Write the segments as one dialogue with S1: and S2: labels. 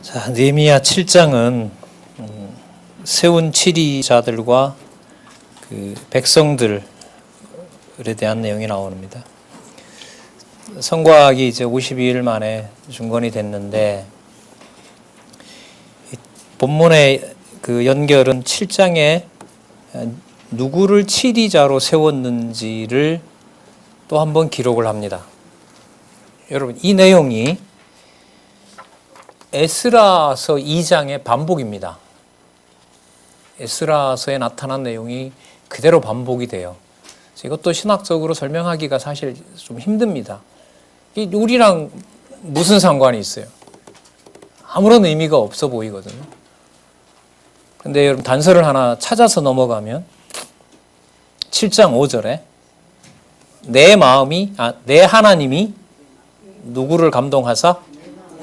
S1: 자, 느헤미야 7장은 세운 치리자들과 그 백성들에 대한 내용이 나옵니다. 성곽이 이제 52일 만에 중건이 됐는데, 본문의 그 연결은 7장에 누구를 치리자로 세웠는지를 또 한 번 기록을 합니다. 여러분, 이 내용이 에스라서 2장의 반복입니다. 에스라서에 나타난 내용이 그대로 반복이 돼요. 이것도 신학적으로 설명하기가 사실 좀 힘듭니다. 우리랑 무슨 상관이 있어요? 아무런 의미가 없어 보이거든요. 근데 여러분, 단서를 하나 찾아서 넘어가면 7장 5절에 내 하나님이 누구를 감동하사?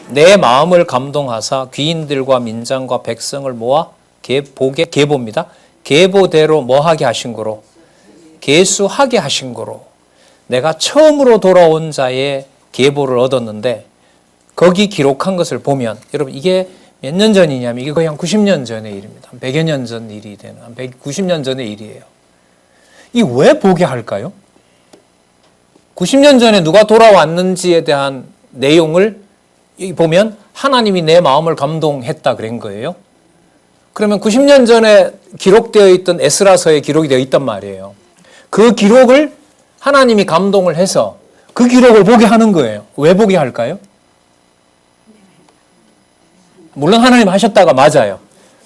S1: 내 마음을 감동하사 귀인들과 민장과 백성을 모아 계보입니다. 계보대로 뭐하게 하신 거로? 계수하게 하신 거로. 내가 처음으로 돌아온 자의 계보를 얻었는데, 거기 기록한 것을 보면, 여러분, 이게 몇 년 전이냐면 이게 거의 한 90년 전의 일입니다. 한 100여 년 전 일이 되는, 한 190년 전의 일이에요. 이 왜 보게 할까요? 90년 전에 누가 돌아왔는지에 대한 내용을 여기 보면 하나님이 내 마음을 감동했다 그런 거예요. 그러면 90년 전에 기록되어 있던 에스라서에 기록이 되어 있단 말이에요. 그 기록을 하나님이 감동을 해서 그 기록을 보게 하는 거예요. 왜 보게 할까요? 물론 하나님 하셨다가 맞아요.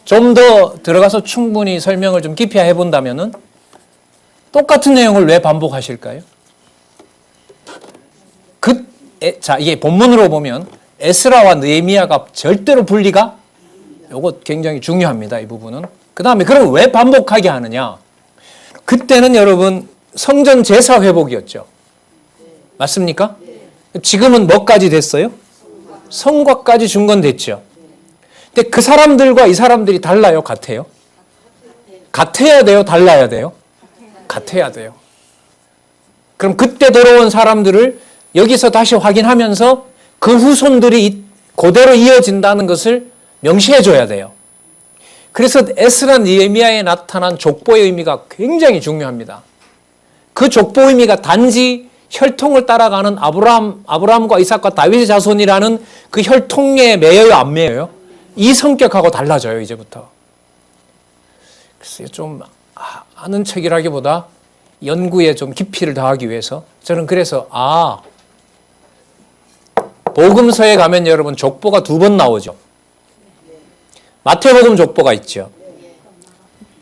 S1: 좀 더 들어가서 충분히 설명을 좀 깊이 해본다면은 똑같은 내용을 왜 반복하실까요? 자, 이게 본문으로 보면 에스라와 느헤미야가 절대로 분리가, 이거 굉장히 중요합니다. 이 부분은. 그 다음에 그럼 왜 반복하게 하느냐? 그때는 여러분 성전 제사 회복이었죠. 맞습니까? 지금은 뭐까지 됐어요? 성곽까지 중건됐죠. 근데 그 사람들과 이 사람들이 달라요? 같아요? 같아야 돼요? 달라야 돼요? 같아야 돼요. 그럼 그때 들어온 사람들을 여기서 다시 확인하면서 그 후손들이 그대로 이어진다는 것을 명시해 줘야 돼요. 그래서 에스라 느헤미야에 나타난 족보의 의미가 굉장히 중요합니다. 그 족보 의미가 단지 혈통을 따라가는 아브라함과 이삭과 다윗의 자손이라는 그 혈통에 매여요, 안 매여요? 이 성격하고 달라져요, 이제부터. 그래서 좀 아는 척이라기보다 연구에 좀 깊이를 더하기 위해서 저는 그래서 복음서에 가면 여러분 족보가 2번 나오죠. 마태복음 족보가 있죠.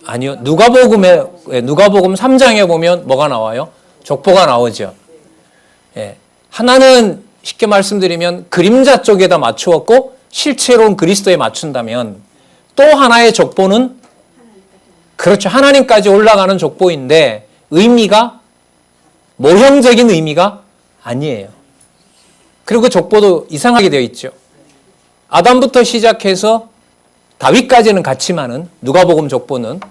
S1: 아니요. 누가복음 3장에 보면 뭐가 나와요? 족보가 나오죠. 예. 하나는 쉽게 말씀드리면 그림자 쪽에다 맞추었고 실체로는 그리스도에 맞춘다면, 또 하나의 족보는 그렇죠. 하나님까지 올라가는 족보인데 의미가 모형적인 의미가 아니에요. 그리고 그 족보도 이상하게 되어 있죠. 아담부터 시작해서 다윗까지는 같지만은 누가복음 족보는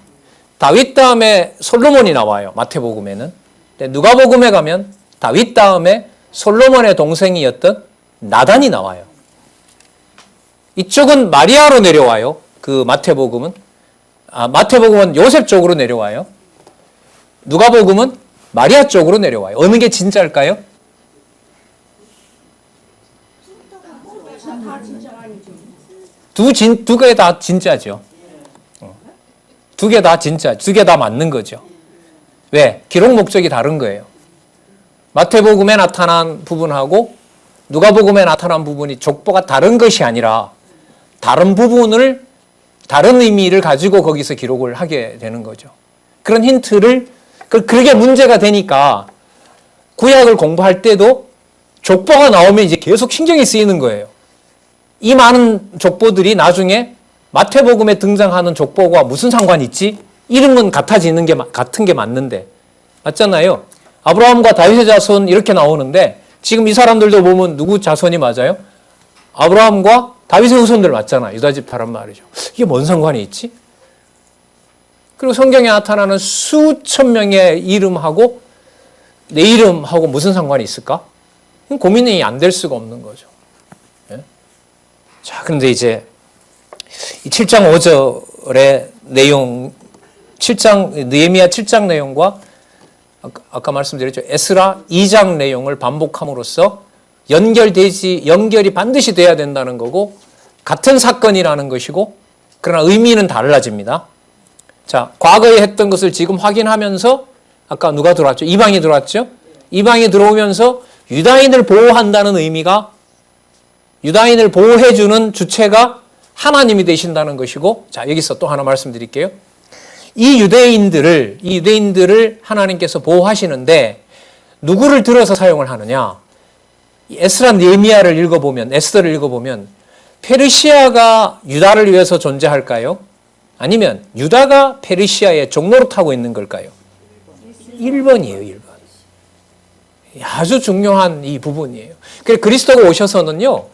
S1: 다윗 다음에 솔로몬이 나와요. 마태복음에는. 근데 누가복음에 가면 다윗 다음에 솔로몬의 동생이었던 나단이 나와요. 이쪽은 마리아로 내려와요. 그 마태복음은. 마태복음은 요셉 쪽으로 내려와요. 누가복음은 마리아 쪽으로 내려와요. 어느 게 진짜일까요? 두 개 다 진짜죠. 두 개 다 진짜, 두 개 다 맞는 거죠. 왜? 기록 목적이 다른 거예요. 마태복음에 나타난 부분하고 누가복음에 나타난 부분이 족보가 다른 것이 아니라 다른 부분을, 다른 의미를 가지고 거기서 기록을 하게 되는 거죠. 그런 힌트를, 그게 문제가 되니까 구약을 공부할 때도 족보가 나오면 이제 계속 신경이 쓰이는 거예요. 이 많은 족보들이 나중에 마태복음에 등장하는 족보와 무슨 상관이 있지? 이름은 같은 게 맞는데. 맞잖아요. 아브라함과 다윗의 자손 이렇게 나오는데 지금 이 사람들도 보면 누구 자손이 맞아요? 아브라함과 다윗의 후손들 맞잖아. 유다집 사람 말이죠. 이게 뭔 상관이 있지? 그리고 성경에 나타나는 수천 명의 이름하고 내 이름하고 무슨 상관이 있을까? 고민이 안 될 수가 없는 거죠. 예? 자, 그런데 이제 이 7장 5절의 내용, 느헤미야 7장 내용과 아까 말씀드렸죠. 에스라 2장 내용을 반복함으로써 연결이 반드시 돼야 된다는 거고, 같은 사건이라는 것이고, 그러나 의미는 달라집니다. 자, 과거에 했던 것을 지금 확인하면서 아까 누가 들어왔죠? 이방이 들어왔죠? 이방이 들어오면서 유다인을 보호한다는 의미가, 유다인을 보호해주는 주체가 하나님이 되신다는 것이고, 자, 여기서 또 하나 말씀드릴게요. 이 유대인들을 하나님께서 보호하시는데 누구를 들어서 사용을 하느냐? 에스라 느헤미야를 읽어보면, 에스더를 읽어보면 페르시아가 유다를 위해서 존재할까요? 아니면 유다가 페르시아의 종노릇하고 있는 걸까요? 1번이에요, 1번. 아주 중요한 이 부분이에요. 그래서 그리스도가 오셔서는요,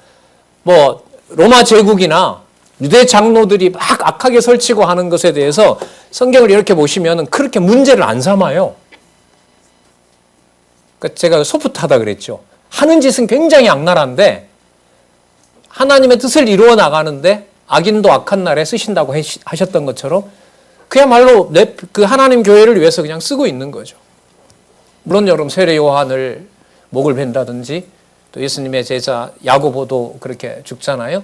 S1: 뭐 로마 제국이나 유대 장로들이 막 악하게 설치고 하는 것에 대해서 성경을 이렇게 보시면 그렇게 문제를 안 삼아요. 그러니까 제가 소프트하다 그랬죠. 하는 짓은 굉장히 악랄한데 하나님의 뜻을 이루어 나가는데 악인도 악한 날에 쓰신다고 하셨던 것처럼 그야말로 그 하나님 교회를 위해서 그냥 쓰고 있는 거죠. 물론 여러분 세례 요한을 목을 벤다든지 또 예수님의 제자 야고보도 그렇게 죽잖아요.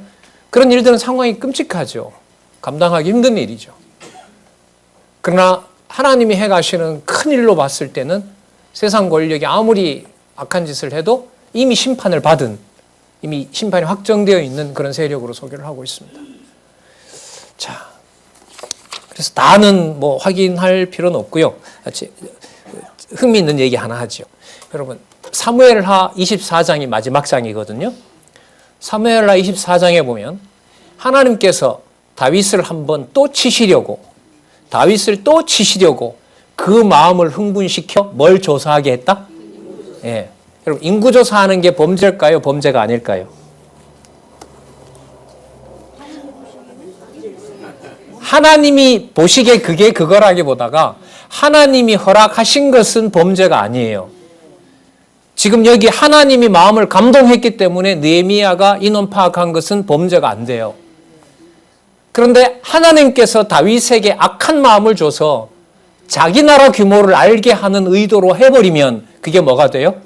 S1: 그런 일들은 상황이 끔찍하죠. 감당하기 힘든 일이죠. 그러나 하나님이 해가시는 큰 일로 봤을 때는 세상 권력이 아무리 악한 짓을 해도 이미 심판을 받은, 이미 심판이 확정되어 있는 그런 세력으로 소개를 하고 있습니다. 자, 그래서 다는 뭐 확인할 필요는 없고요. 흥미있는 얘기 하나 하죠. 여러분, 사무엘하 24장이 마지막 장이거든요. 사무엘하 24장에 보면 하나님께서 다윗을 한번 또 치시려고 그 마음을 흥분시켜 뭘 조사하게 했다? 예. 여러분, 인구조사하는 게 범죄일까요? 범죄가 아닐까요? 하나님이 보시기에 그게 그거라기보다가 하나님이 허락하신 것은 범죄가 아니에요. 지금 여기 하나님이 마음을 감동했기 때문에 느헤미야가 인원 파악한 것은 범죄가 안 돼요. 그런데 하나님께서 다윗에게 악한 마음을 줘서 자기 나라 규모를 알게 하는 의도로 해버리면 그게 뭐가 돼요?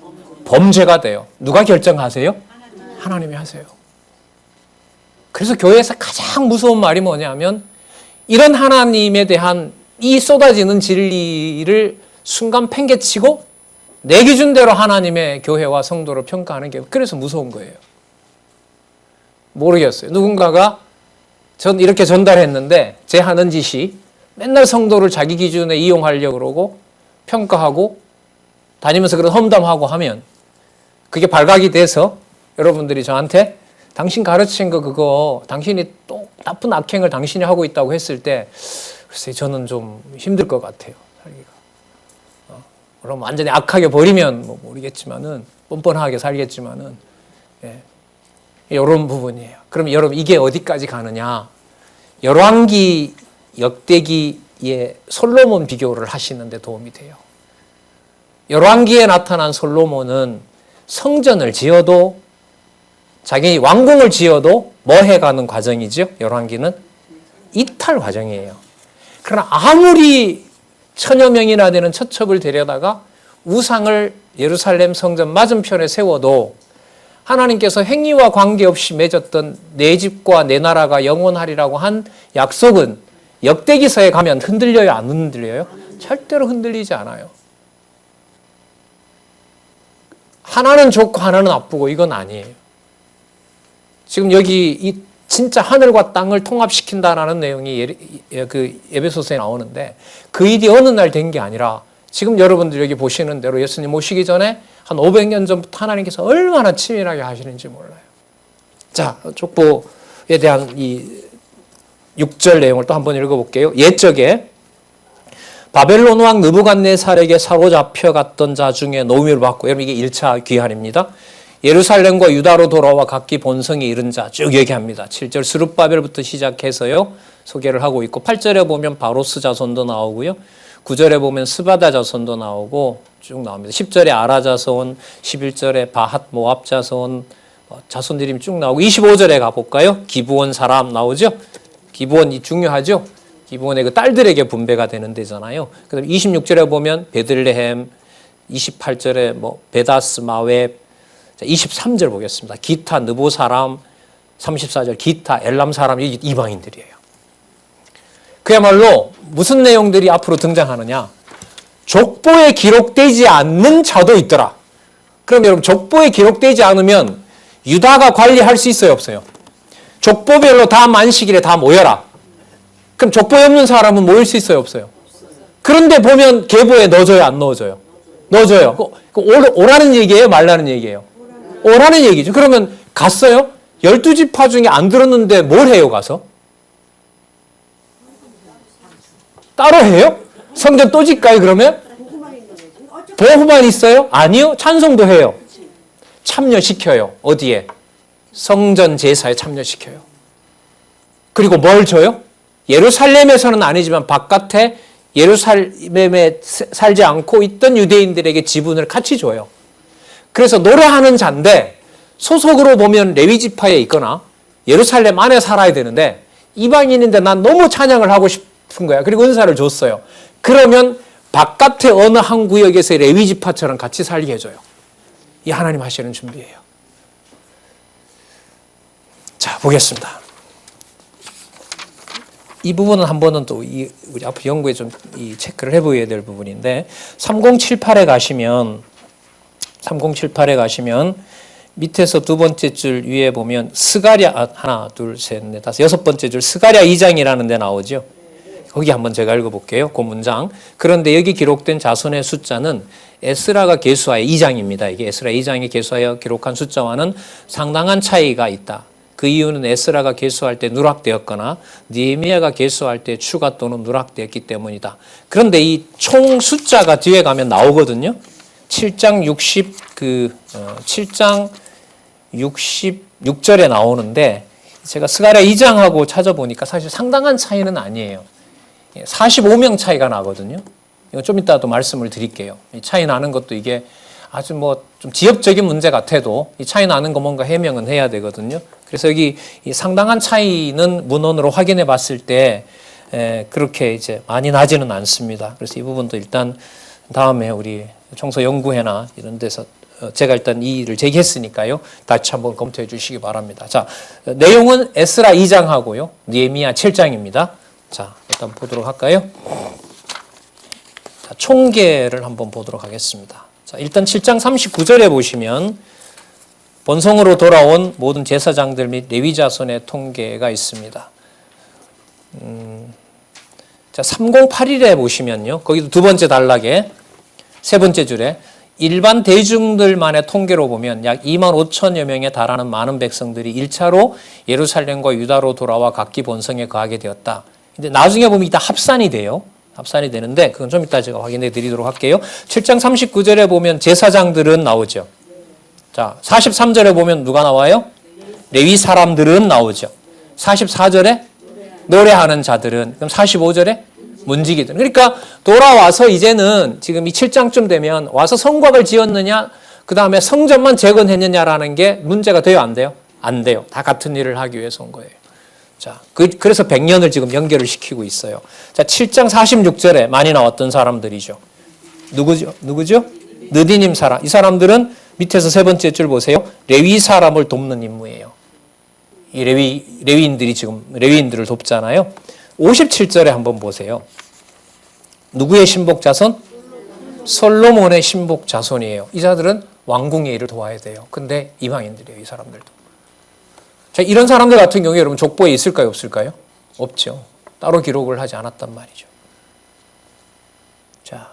S1: 범죄가 돼요. 누가 결정하세요? 하나님이 하세요. 그래서 교회에서 가장 무서운 말이 뭐냐면 이런 하나님에 대한 이 쏟아지는 진리를 순간 팽개치고 내 기준대로 하나님의 교회와 성도를 평가하는 게 그래서 무서운 거예요. 모르겠어요. 누군가가 전 이렇게 전달했는데 제 하는 짓이 맨날 성도를 자기 기준에 이용하려고 그러고 평가하고 다니면서 그런 험담하고 하면 그게 발각이 돼서 여러분들이 저한테 당신 가르친 거 그거 당신이 또 나쁜 악행을 당신이 하고 있다고 했을 때 글쎄 저는 좀 힘들 것 같아요. 살기가. 그럼 완전히 악하게 버리면 뭐 모르겠지만은 뻔뻔하게 살겠지만은 예. 이런 부분이에요. 그럼 여러분 이게 어디까지 가느냐? 열왕기 역대기의 솔로몬 비교를 하시는데 도움이 돼요. 열왕기에 나타난 솔로몬은 성전을 지어도 자기 왕궁을 지어도 뭐 해가는 과정이죠? 열왕기는 이탈 과정이에요. 그러나 아무리 1000여 명이나 되는 처첩을 데려다가 우상을 예루살렘 성전 맞은편에 세워도 하나님께서 행위와 관계없이 맺었던 내 집과 내 나라가 영원하리라고 한 약속은 역대기서에 가면 흔들려요? 안 흔들려요? 절대로 흔들리지 않아요. 하나는 좋고 하나는 나쁘고 이건 아니에요. 지금 여기 이 진짜 하늘과 땅을 통합시킨다라는 내용이 그 에베소서에 나오는데 그 일이 어느 날 된 게 아니라 지금 여러분들 여기 보시는 대로 예수님 오시기 전에 한 500년 전부터 하나님께서 얼마나 치밀하게 하시는지 몰라요. 자, 족보에 대한 이 6절 내용을 또 한번 읽어볼게요. 옛적에 바벨론 왕 느부갓네살에게 사로잡혀 갔던 자 중에 노임을 받고, 여러분 이게 1차 귀환입니다. 예루살렘과 유다로 돌아와 각기 본성에 이른 자 쭉 얘기합니다. 7절 스룹바벨부터 시작해서요 소개를 하고 있고 8절에 보면 바로스 자손도 나오고요. 9절에 보면 스바다 자손도 나오고 쭉 나옵니다. 10절에 아라 자손, 11절에 바핫 모압 자손, 자손들이 쭉 나오고 25절에 가볼까요? 기브온 사람 나오죠? 기브온이 중요하죠. 기브온의 그 딸들에게 분배가 되는 데잖아요. 그다음 26절에 보면 베들레헴, 28절에 뭐 베다스 마웻, 23절 보겠습니다. 기타 느보 사람, 34절 기타 엘람 사람, 이 이방인들이에요. 그야말로 무슨 내용들이 앞으로 등장하느냐? 족보에 기록되지 않는 자도 있더라. 그럼 여러분 족보에 기록되지 않으면 유다가 관리할 수 있어요, 없어요? 족보별로 다 만식일에 다 모여라. 그럼 족보에 없는 사람은 모일 수 있어요, 없어요? 그런데 보면 계보에 넣어줘요, 안 넣어줘요? 넣어줘요. 오라는 얘기예요, 말라는 얘기예요? 오라는 얘기죠. 그러면 갔어요? 12지파 중에 안 들었는데 뭘 해요, 가서? 따로 해요? 성전 또 짓까요, 그러면? 보호만 있어요? 아니요. 찬송도 해요. 참여시켜요. 어디에? 성전 제사에 참여시켜요. 그리고 뭘 줘요? 예루살렘에서는 아니지만 바깥에 예루살렘에 살지 않고 있던 유대인들에게 지분을 같이 줘요. 그래서 노래하는 자인데 소속으로 보면 레위 지파에 있거나 예루살렘 안에 살아야 되는데 이방인인데 난 너무 찬양을 하고 싶은 거야. 그리고 은사를 줬어요. 그러면 바깥의 어느 한 구역에서 레위 지파처럼 같이 살게 해줘요. 이 하나님 하시는 준비예요. 자, 보겠습니다. 이 부분은 한 번은 또 우리 앞으로 연구에 좀 체크를 해보아야 될 부분인데 3078에 가시면 밑에서 두 번째 줄 위에 보면 스가랴 하나 둘 셋 넷 다섯 여섯 번째 줄 스가랴 2장이라는 데 나오죠. 거기 한번 제가 읽어볼게요. 그 문장. 그런데 여기 기록된 자손의 숫자는 에스라가 계수하여 2장입니다. 이게 에스라 2장에 계수하여 기록한 숫자와는 상당한 차이가 있다. 그 이유는 에스라가 계수할 때 누락되었거나 느헤미야가 계수할 때 추가 또는 누락되었기 때문이다. 그런데 이 총 숫자가 뒤에 가면 나오거든요. 7장 66절에 나오는데 제가 스가랴 2장하고 찾아보니까 사실 상당한 차이는 아니에요. 45명 차이가 나거든요. 이거 좀 이따 또 말씀을 드릴게요. 이 차이 나는 것도 이게 아주 뭐 좀 지역적인 문제 같아도 이 차이 나는 거 뭔가 해명은 해야 되거든요. 그래서 여기 이 상당한 차이는 문헌으로 확인해 봤을 때 그렇게 이제 많이 나지는 않습니다. 그래서 이 부분도 일단 다음에 우리 청소연구회나 이런 데서 제가 일단 이 일을 제기했으니까요. 같이 한번 검토해 주시기 바랍니다. 자, 내용은 에스라 2장하고요. 느헤미야 7장입니다. 자, 일단 보도록 할까요? 자, 총계를 한번 보도록 하겠습니다. 자, 일단 7장 39절에 보시면 본성으로 돌아온 모든 제사장들 및 레위 자손의 통계가 있습니다. 자, 3081에 보시면요. 거기도 두 번째 단락에 세 번째 줄에 일반 대중들만의 통계로 보면 약 2만 5천여 명에 달하는 많은 백성들이 1차로 예루살렘과 유다로 돌아와 각기 본성에 거하게 되었다. 근데 나중에 보면 이따 합산이 돼요. 합산이 되는데 그건 좀 이따 제가 확인해 드리도록 할게요. 7장 39절에 보면 제사장들은 나오죠. 자, 43절에 보면 누가 나와요? 레위 사람들은 나오죠. 44절에 노래하는 자들은, 그럼 45절에 문지기들. 그러니까 돌아와서 이제는 지금 이 7장쯤 되면 와서 성곽을 지었느냐, 그 다음에 성전만 재건했느냐라는 게 문제가 돼요, 안 돼요? 안 돼요. 다 같은 일을 하기 위해서 온 거예요. 자, 그래서 100년을 지금 연결을 시키고 있어요. 자, 7장 46절에 많이 나왔던 사람들이죠. 누구죠? 느디님 사람. 이 사람들은 밑에서 세 번째 줄 보세요. 레위 사람을 돕는 임무예요. 이 레위인들이 지금 레위인들을 돕잖아요. 57절에 한번 보세요. 누구의 신복 자손? 솔로몬의 신복 자손이에요. 이 자들은 왕궁의 일을 도와야 돼요. 근데 이방인들이에요, 이 사람들도. 자, 이런 사람들 같은 경우에 여러분 족보에 있을까요, 없을까요? 없죠. 따로 기록을 하지 않았단 말이죠. 자,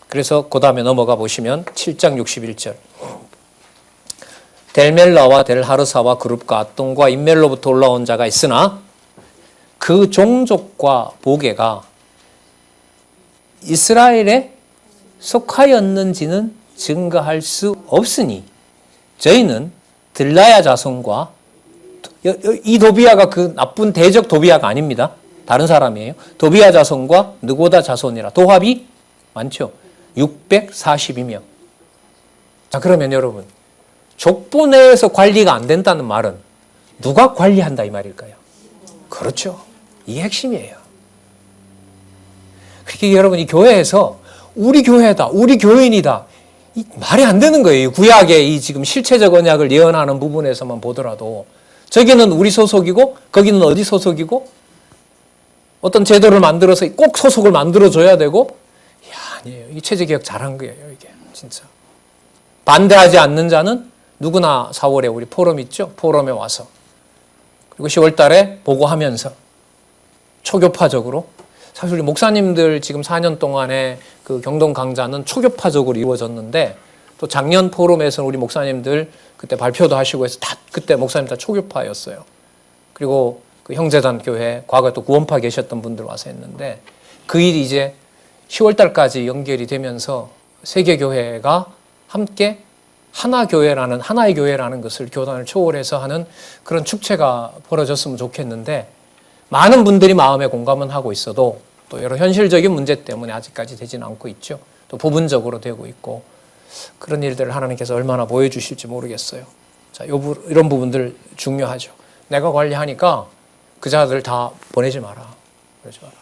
S1: 그래서 그 다음에 넘어가 보시면 7장 61절. 델멜라와 델하르사와 그룹과 앗동과 인멜로부터 올라온 자가 있으나 그 종족과 보게가 이스라엘에 속하였는지는 증거할 수 없으니 저희는 들라야 자손과 이 도비야가 그 나쁜 대적 도비야가 아닙니다. 다른 사람이에요. 도비야 자손과 느고다 자손이라 도합이 많죠. 642명. 자, 그러면 여러분 족보 내에서 관리가 안 된다는 말은 누가 관리한다 이 말일까요? 그렇죠. 이게 핵심이에요. 그렇게 여러분 이 교회에서 우리 교회다, 우리 교인이다, 이 말이 안 되는 거예요. 구약의 이 지금 실체적 언약을 예언하는 부분에서만 보더라도 저기는 우리 소속이고 거기는 어디 소속이고 어떤 제도를 만들어서 꼭 소속을 만들어줘야 되고 아니에요. 이 체제개혁 잘한 거예요. 이게 진짜. 반대하지 않는 자는 누구나 4월에 우리 포럼 있죠. 포럼에 와서 그리고 10월 달에 보고하면서 초교파적으로 사실 우리 목사님들 지금 4년 동안의 그 경동 강좌는 초교파적으로 이루어졌는데 또 작년 포럼에서는 우리 목사님들 그때 발표도 하시고 해서 다 그때 목사님 다 초교파였어요. 그리고 그 형제단 교회 과거에 또 구원파 계셨던 분들 와서 했는데 그 일이 이제 10월 달까지 연결이 되면서 세계교회가 함께 하나의 교회라는 것을 교단을 초월해서 하는 그런 축제가 벌어졌으면 좋겠는데 많은 분들이 마음에 공감은 하고 있어도 또 여러 현실적인 문제 때문에 아직까지 되지는 않고 있죠. 또 부분적으로 되고 있고 그런 일들을 하나님께서 얼마나 보여주실지 모르겠어요. 자, 이런 부분들 중요하죠. 내가 관리하니까 그 자들 다 보내지 마라. 그러지 마라.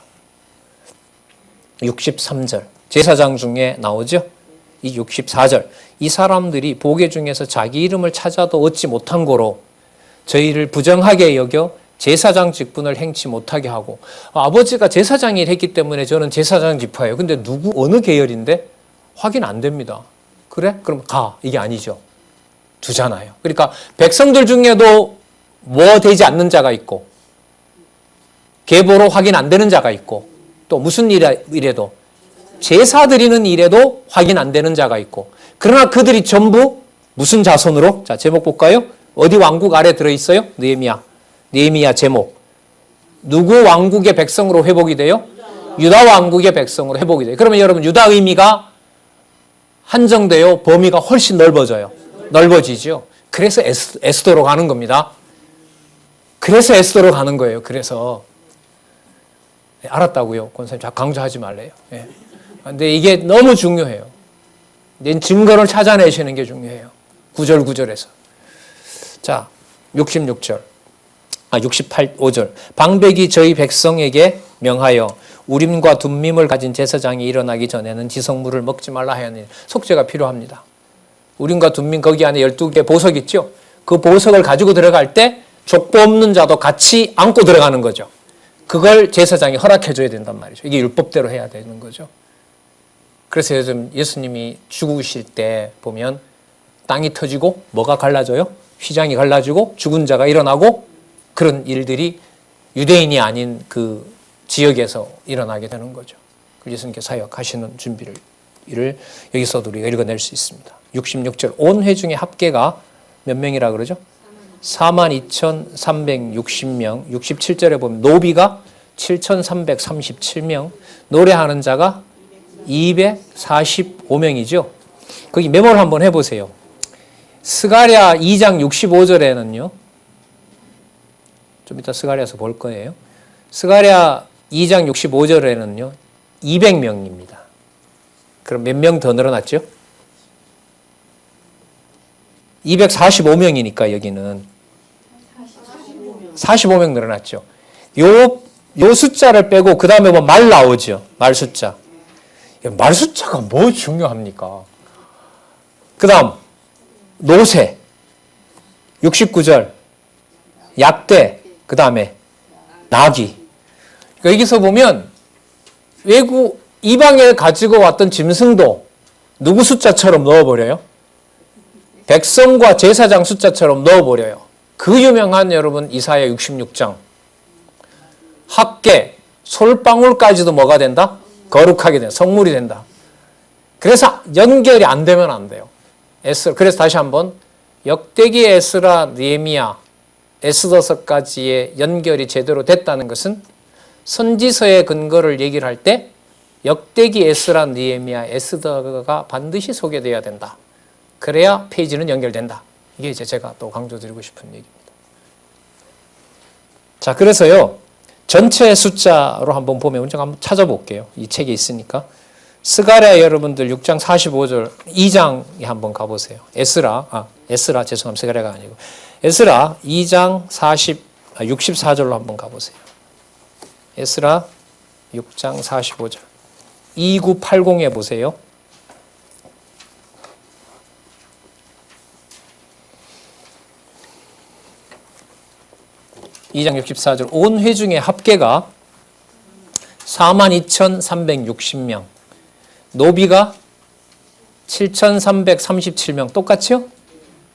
S1: 63절 제사장 중에 나오죠. 이 64절 이 사람들이 보게 중에서 자기 이름을 찾아도 얻지 못한 고로 저희를 부정하게 여겨 제사장 직분을 행치 못하게 하고 아버지가 제사장 일 했기 때문에 저는 제사장 지파예요. 근데 어느 계열인데 확인 안 됩니다. 그래? 그럼 가. 이게 아니죠. 두잖아요. 그러니까 백성들 중에도 뭐 되지 않는 자가 있고 계보로 확인 안 되는 자가 있고 또 무슨 일에도 제사 드리는 일에도 확인 안 되는 자가 있고 그러나 그들이 전부 무슨 자손으로? 자, 제목 볼까요? 어디 왕국 아래 들어있어요? 느헤미야 제목. 누구 왕국의 백성으로 회복이 돼요? 유다 왕국의 백성으로 회복이 돼요. 그러면 여러분 유다 의미가 한정돼요? 범위가 훨씬 넓어져요? 넓어지죠. 그래서 에스더로 가는 겁니다. 그래서 에스더로 가는 거예요. 그래서 알았다고요. 권사님 자꾸 강조하지 말래요. 예. 근데 이게 너무 중요해요. 증거를 찾아내시는 게 중요해요. 구절에서. 자, 68, 5절. 방백이 저희 백성에게 명하여 우림과 둠밈을 가진 제사장이 일어나기 전에는 지성물을 먹지 말라 하였느니 속죄가 필요합니다. 우림과 둠밈 거기 안에 12개 보석 있죠? 그 보석을 가지고 들어갈 때 족보 없는 자도 같이 안고 들어가는 거죠. 그걸 제사장이 허락해 줘야 된단 말이죠. 이게 율법대로 해야 되는 거죠. 그래서 요즘 예수님이 죽으실 때 보면 땅이 터지고 뭐가 갈라져요? 휘장이 갈라지고 죽은 자가 일어나고 그런 일들이 유대인이 아닌 그 지역에서 일어나게 되는 거죠. 예수님께서 사역하시는 준비를 여기서도 우리가 읽어낼 수 있습니다. 66절 온 회중의 합계가 몇 명이라 그러죠? 42,360명. 67절에 보면 노비가 7,337명, 노래하는 자가 245명이죠. 거기 메모를 한번 해보세요. 스가랴 2장 65절에는요. 좀 이따 스가랴에서 볼 거예요. 스가랴 2장 65절에는요. 200명입니다. 그럼 몇 명 더 늘어났죠? 245명이니까 여기는 45명 늘어났죠. 요 숫자를 빼고 그 다음에 뭐 말 나오죠. 말 숫자. 말 숫자가 뭐 중요합니까? 그 다음 노새 69절 약대 그 다음에 나귀. 그러니까 여기서 보면 외국 이방에 가지고 왔던 짐승도 누구 숫자처럼 넣어버려요? 백성과 제사장 숫자처럼 넣어버려요. 그 유명한 여러분 이사야 66장 합계 솔방울까지도 뭐가 된다? 거룩하게 된다. 성물이 된다. 그래서 연결이 안 되면 안 돼요. 그래서 다시 한번 역대기 에스라 느헤미야 에스더서까지의 연결이 제대로 됐다는 것은 선지서의 근거를 얘기를 할 때 역대기 에스라 느헤미야 에스더가 반드시 소개되어야 된다. 그래야 페이지는 연결된다. 이게 이제 제가 또 강조드리고 싶은 얘기입니다. 자, 그래서요. 전체 숫자로 한번 보면 제가 한번 찾아볼게요. 이 책에 있으니까. 스가랴 여러분들 6장 45절 2장에 한번 가보세요. 에스라 죄송합니다. 스가랴가 아니고 에스라 2장 64절로 한번 가보세요. 에스라 6장 45절. 2980에 보세요. 2장 64절. 온 회중의 합계가 42,360명. 노비가 7,337명. 똑같죠?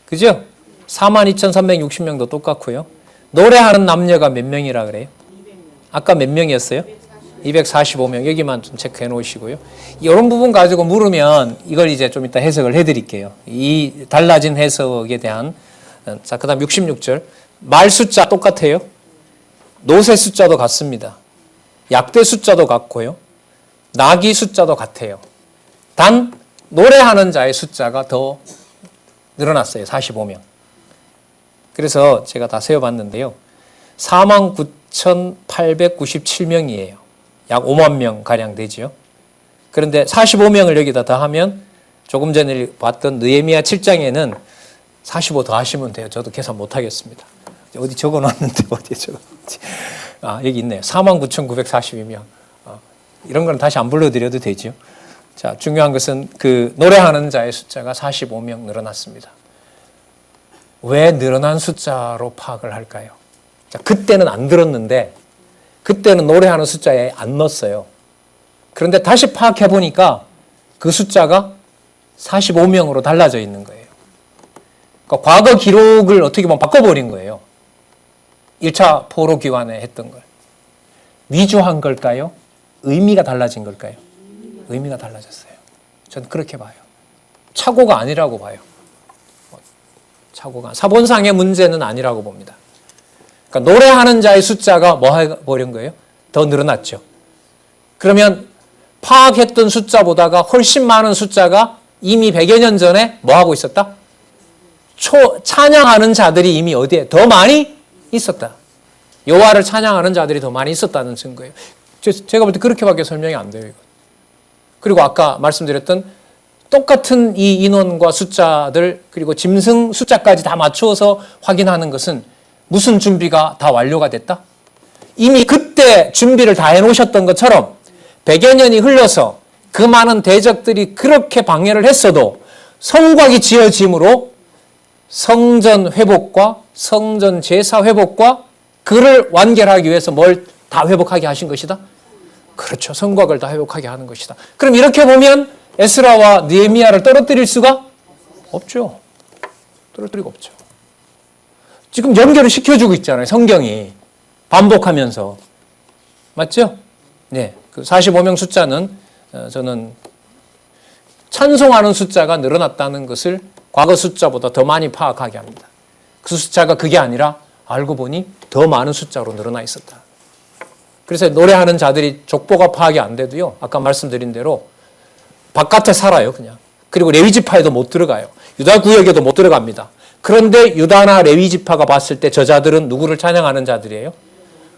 S1: 그죠? 42,360명도 똑같고요. 노래하는 남녀가 몇 명이라 그래요? 아까 몇 명이었어요? 245명. 여기만 좀 체크해 놓으시고요. 이런 부분 가지고 물으면 이걸 이제 좀 이따 해석을 해 드릴게요. 이 달라진 해석에 대한. 자, 그 다음 66절. 말 숫자 똑같아요. 노새 숫자도 같습니다. 약대 숫자도 같고요. 나귀 숫자도 같아요. 단 노래하는 자의 숫자가 더 늘어났어요. 45명. 그래서 제가 다 세어봤는데요. 49,897명이에요. 약 5만 명 가량 되죠. 그런데 45명을 여기다 더하면 조금 전에 봤던 느헤미야 7장에는 45 더하시면 돼요. 저도 계산 못하겠습니다. 어디 적어놨는데 어디에 적어놨지? 여기 있네요. 49,942명. 이런 건 다시 안 불러드려도 되죠. 자, 중요한 것은 그 노래하는 자의 숫자가 45명 늘어났습니다. 왜 늘어난 숫자로 파악을 할까요? 자, 그때는 안 들었는데 그때는 노래하는 숫자에 안 넣었어요. 그런데 다시 파악해 보니까 그 숫자가 45명으로 달라져 있는 거예요. 그러니까 과거 기록을 어떻게 보면 바꿔버린 거예요. 1차 포로 기간에 했던 걸. 위조한 걸까요? 의미가 달라진 걸까요? 의미가 달라졌어요. 저는 그렇게 봐요. 착오가 아니라고 봐요. 착오가. 사본상의 문제는 아니라고 봅니다. 그러니까 노래하는 자의 숫자가 뭐 해버린 거예요? 더 늘어났죠. 그러면 파악했던 숫자보다가 훨씬 많은 숫자가 이미 100여 년 전에 뭐 하고 있었다? 찬양하는 자들이 이미 어디에? 더 많이 있었다. 여호와를 찬양하는 자들이 더 많이 있었다는 증거예요. 제가 볼 때 그렇게밖에 설명이 안 돼요. 이거. 그리고 아까 말씀드렸던 똑같은 이 인원과 숫자들 그리고 짐승 숫자까지 다 맞추어서 확인하는 것은 무슨 준비가 다 완료가 됐다? 이미 그때 준비를 다 해놓으셨던 것처럼 100여 년이 흘러서 그 많은 대적들이 그렇게 방해를 했어도 성곽이 지어짐으로 성전 회복과 성전 제사 회복과 그를 완결하기 위해서 뭘 다 회복하게 하신 것이다? 그렇죠. 성곽을 다 회복하게 하는 것이다. 그럼 이렇게 보면 에스라와 느헤미야를 떨어뜨릴 수가 없죠. 떨어뜨리고 없죠. 지금 연결을 시켜주고 있잖아요. 성경이 반복하면서. 맞죠? 네. 그 45명 숫자는 저는 찬송하는 숫자가 늘어났다는 것을 과거 숫자보다 더 많이 파악하게 합니다. 그 숫자가 그게 아니라 알고 보니 더 많은 숫자로 늘어나 있었다. 그래서 노래하는 자들이 족보가 파악이 안 돼도요. 아까 말씀드린 대로 바깥에 살아요. 그냥. 그리고 레위지파에도 못 들어가요. 유다 구역에도 못 들어갑니다. 그런데 유다나 레위지파가 봤을 때 저자들은 누구를 찬양하는 자들이에요?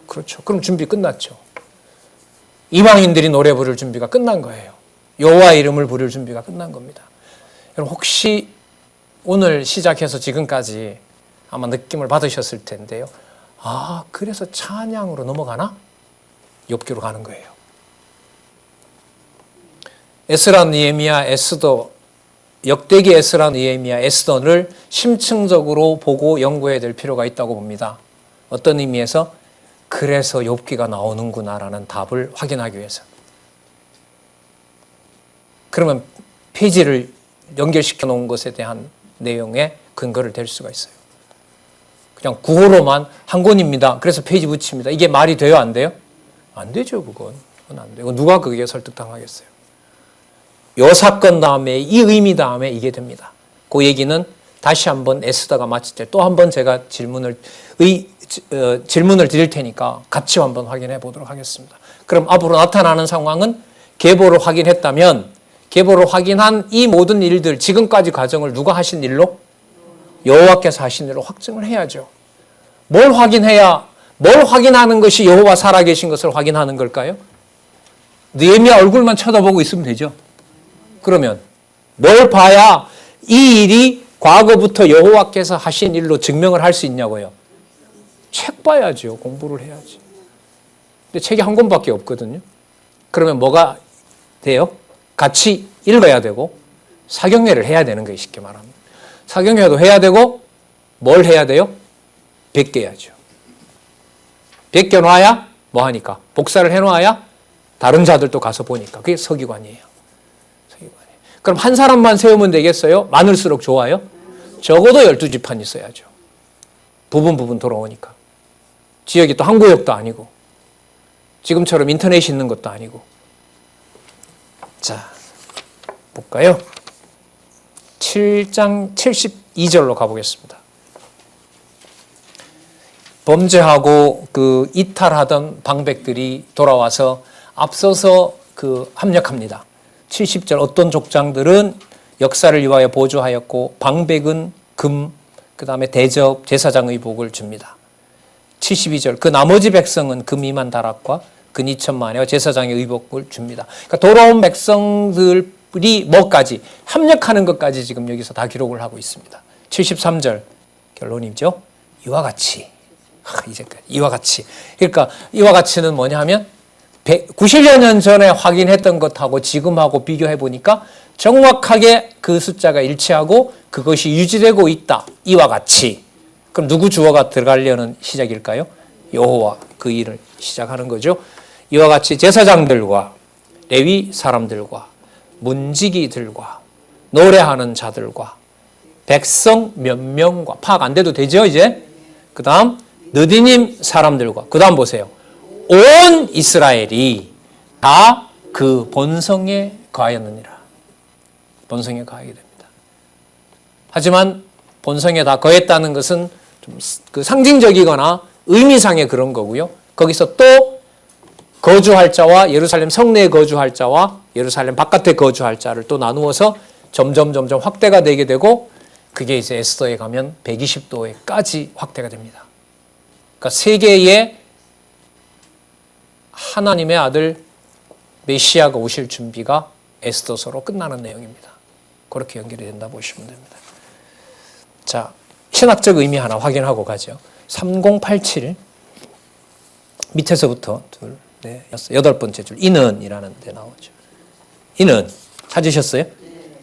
S1: 그렇죠. 그럼 준비 끝났죠. 이방인들이 노래 부를 준비가 끝난 거예요. 여호와 이름을 부를 준비가 끝난 겁니다. 여러분 혹시 오늘 시작해서 지금까지 아마 느낌을 받으셨을 텐데요. 그래서 찬양으로 넘어가나? 욥기로 가는 거예요. 에스라, 느헤미야, 에스더, 역대기 에스라, 느헤미야, 에스더를 심층적으로 보고 연구해야 될 필요가 있다고 봅니다. 어떤 의미에서? 그래서 욥기가 나오는구나라는 답을 확인하기 위해서. 그러면 페이지를 연결시켜 놓은 것에 대한 내용의 근거를 댈 수가 있어요. 그냥 구호로만 한 권입니다. 그래서 페이지 붙입니다. 이게 말이 돼요? 안 돼요? 안 되죠. 그건 안 돼요. 누가 그게 설득당하겠어요? 요 사건 다음에 이 의미 다음에 이게 됩니다. 그 얘기는 다시 한번 에스더가 마칠 때 또 한번 제가 질문을 드릴 테니까 같이 한번 확인해 보도록 하겠습니다. 그럼 앞으로 나타나는 상황은 계보를 확인했다면 계보를 확인한 이 모든 일들 지금까지 과정을 누가 하신 일로? 여호와께서 하신 일로 확증을 해야죠. 뭘 확인하는 것이 여호와 살아계신 것을 확인하는 걸까요? 느헤미야 얼굴만 쳐다보고 있으면 되죠. 그러면 뭘 봐야 이 일이 과거부터 여호와께서 하신 일로 증명을 할 수 있냐고요. 책 봐야죠. 공부를 해야지. 근데 책이 한 권밖에 없거든요. 그러면 뭐가 돼요? 같이 읽어야 되고 사경회를 해야 되는 거예요. 쉽게 말하면. 사경회도 해야 되고 뭘 해야 돼요? 베껴야죠. 베껴놔야 뭐 하니까? 복사를 해놔야 다른 자들도 가서 보니까. 그게 서기관이에요. 서기관이에요. 그럼 한 사람만 세우면 되겠어요? 많을수록 좋아요? 적어도 12지판 있어야죠. 부분 돌아오니까. 지역이 또 한 구역도 아니고 지금처럼 인터넷이 있는 것도 아니고. 자, 볼까요? 7장 72절로 가보겠습니다. 범죄하고 그 이탈하던 방백들이 돌아와서 앞서서 합력합니다. 70절 어떤 족장들은 역사를 위하여 보조하였고 방백은 금, 그 다음에 대접, 제사장 의복을 줍니다. 72절 그 나머지 백성은 금 2만 다락과 근 2천만에와 제사장의 의복을 줍니다. 그러니까 돌아온 백성들이 뭐까지 합력하는 것까지 지금 여기서 다 기록을 하고 있습니다. 73절 결론이죠. 이와 같이 이제까지 이와 같이. 그러니까 이와 같이는 뭐냐 하면 90여 년 전에 확인했던 것하고 지금하고 비교해 보니까 정확하게 그 숫자가 일치하고 그것이 유지되고 있다. 이와 같이. 그럼 누구 주어가 들어가려는 시작일까요? 여호와 그 일을 시작하는 거죠. 이와 같이 제사장들과 레위 사람들과 문지기들과 노래하는 자들과 백성 몇 명과 파악 안 돼도 되죠 이제. 그 다음 느디님 사람들과 그 다음 보세요. 온 이스라엘이 다 그 본성에 거하였느니라. 본성에 거하게 됩니다. 하지만 본성에 다 거했다는 것은 좀 그 상징적이거나 의미상의 그런 거고요. 거기서 또 거주할 자와 예루살렘 성내에 거주할 자와 예루살렘 바깥에 거주할 자를 또 나누어서 점점 확대가 되게 되고 그게 이제 에스더에 가면 120도에까지 확대가 됩니다. 그러니까 세계에 하나님의 아들 메시아가 오실 준비가 에스더서로 끝나는 내용입니다. 그렇게 연결이 된다 보시면 됩니다. 자, 신학적 의미 하나 확인하고 가죠. 3087 밑에서부터 둘, 넷, 여섯 번째 줄 이는이라는 데 나오죠. 이는 찾으셨어요?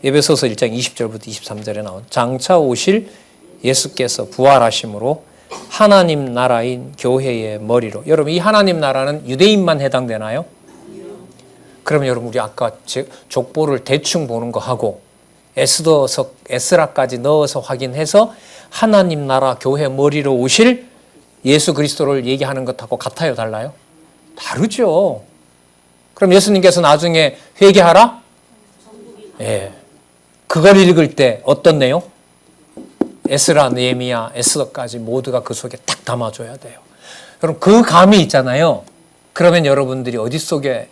S1: 에베소서 1장 20절부터 23절에 나온 장차 오실 예수께서 부활하심으로 하나님 나라인 교회의 머리로. 여러분 이 하나님 나라는 유대인만 해당되나요? 그러면 여러분 우리 아까 족보를 대충 보는 거 하고 에스라까지 넣어서 확인해서 하나님 나라 교회 머리로 오실 예수 그리스도를 얘기하는 것하고 같아요? 달라요? 다르죠. 그럼 예수님께서 나중에 회개하라? 예. 그걸 읽을 때 어떤 내용? 에스라, 느헤미야, 에스더까지 모두가 그 속에 딱 담아줘야 돼요. 여러분 그 감이 있잖아요. 그러면 여러분들이 어디 속에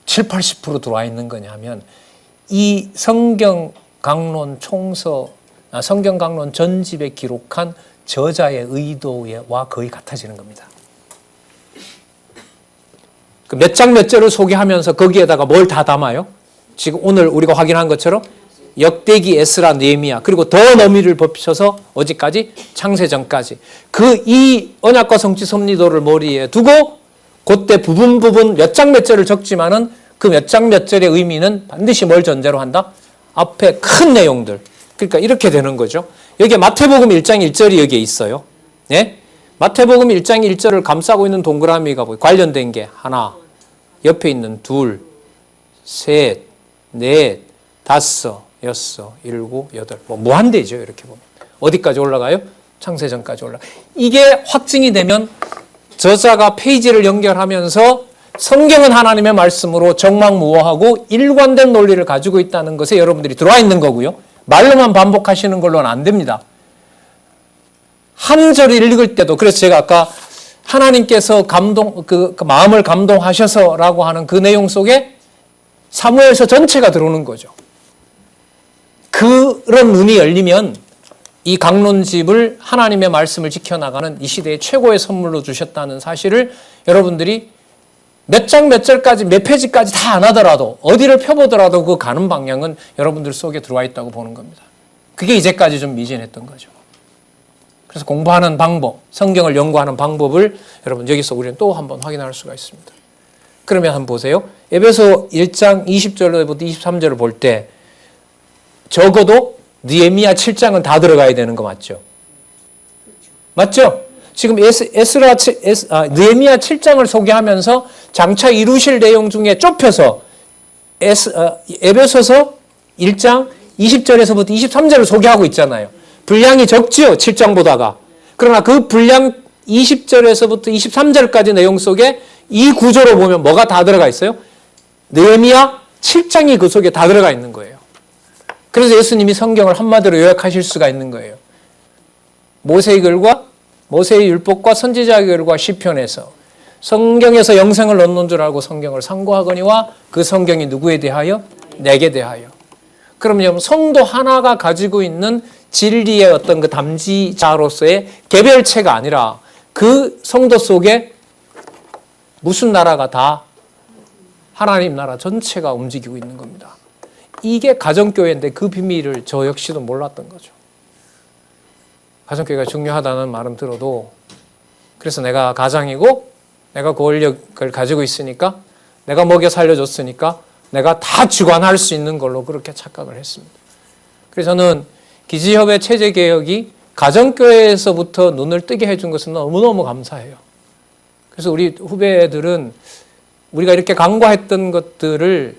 S1: 7, 80% 들어와 있는 거냐면 이 성경 강론 성경 강론 전집에 기록한 저자의 의도와 거의 같아지는 겁니다. 그 몇 장 몇 절을 소개하면서 거기에다가 뭘 다 담아요? 지금 오늘 우리가 확인한 것처럼 역대기, 에스라, 느헤미야 그리고 더 너미를 법쳐서 어디까지? 창세전까지. 이 언약과 성취 섭리도를 머리에 두고 그때 부분 몇 장 몇 절을 적지만은 그 몇 장 몇 절의 의미는 반드시 뭘 전제로 한다? 앞에 큰 내용들. 그러니까 이렇게 되는 거죠. 여기에 마태복음 1장 1절이 여기에 있어요. 네? 마태복음 1장 1절을 감싸고 있는 동그라미가 관련된 게 하나, 옆에 있는 둘, 셋, 넷, 다섯, 여섯, 일곱, 여덟. 무한대죠. 이렇게 보면. 어디까지 올라가요? 창세전까지 올라가요. 이게 확증이 되면 저자가 페이지를 연결하면서 성경은 하나님의 말씀으로 정망무오하고 일관된 논리를 가지고 있다는 것에 여러분들이 들어와 있는 거고요. 말로만 반복하시는 걸로는 안 됩니다. 한 절을 읽을 때도 그래서 제가 아까 하나님께서 그 마음을 감동하셔서라고 하는 그 내용 속에 사무엘서 전체가 들어오는 거죠. 그런 눈이 열리면 이 강론집을 하나님의 말씀을 지켜나가는 이 시대의 최고의 선물로 주셨다는 사실을 여러분들이 몇 장 몇 절까지 몇 페이지까지 다 안 하더라도 어디를 펴보더라도 그 가는 방향은 여러분들 속에 들어와 있다고 보는 겁니다. 그게 이제까지 좀 미진했던 거죠. 그래서 공부하는 방법, 성경을 연구하는 방법을 여러분 여기서 우리는 또 한번 확인할 수가 있습니다. 그러면 한번 보세요. 에베소 1장 20절부터 23절을 볼 때 적어도 느헤미야 7장은 다 들어가야 되는 거 맞죠? 맞죠? 지금 느헤미야 7장을 소개하면서 장차 이루실 내용 중에 좁혀서 에베소서 1장 20절에서부터 23절을 소개하고 있잖아요. 분량이 적지요, 7장보다가. 그러나 그 분량 20절에서부터 23절까지 내용 속에 이 구조로 보면 뭐가 다 들어가 있어요? 느헤미야 7장이 그 속에 다 들어가 있는 거예요. 그래서 예수님이 성경을 한마디로 요약하실 수가 있는 거예요. 모세의 글과 모세의 율법과 선지자의 글과 시편에서 성경에서 영생을 얻는 줄 알고 성경을 상고하거니와 그 성경이 누구에 대하여? 내게 대하여. 그러면 성도 하나가 가지고 있는 진리의 어떤 그 담지자로서의 개별체가 아니라 그 성도 속에 무슨 나라가 다 하나님 나라 전체가 움직이고 있는 겁니다. 이게 가정교회인데 그 비밀을 저 역시도 몰랐던 거죠. 가정교회가 중요하다는 말은 들어도 그래서 내가 가장이고 내가 권력을 가지고 있으니까 내가 먹여 살려줬으니까 내가 다 주관할 수 있는 걸로 그렇게 착각을 했습니다. 그래서 저는 기지협의 체제개혁이 가정교회에서부터 눈을 뜨게 해준 것은 너무너무 감사해요. 그래서 우리 후배들은 우리가 이렇게 간과했던 것들을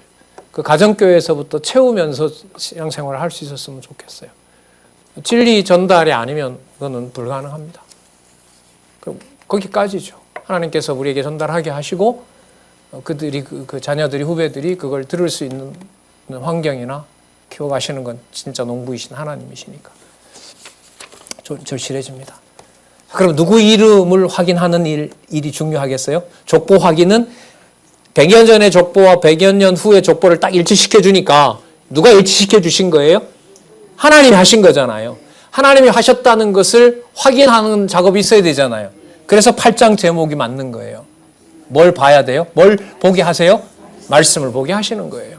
S1: 그 가정교회에서부터 채우면서 신앙생활을 할 수 있었으면 좋겠어요. 진리 전달이 아니면 그거는 불가능합니다. 그럼 거기까지죠. 하나님께서 우리에게 전달하게 하시고 그들이 그 자녀들이 후배들이 그걸 들을 수 있는 환경이나 키워가시는 건 진짜 농부이신 하나님이시니까 절실해집니다. 그럼 누구 이름을 확인하는 일이 중요하겠어요? 족보 확인은 100년 전의 족보와 100여 년 후의 족보를 딱 일치시켜 주니까 누가 일치시켜 주신 거예요? 하나님이 하신 거잖아요. 하나님이 하셨다는 것을 확인하는 작업이 있어야 되잖아요. 그래서 8장 제목이 맞는 거예요. 뭘 봐야 돼요? 뭘 보게 하세요? 말씀을 보게 하시는 거예요.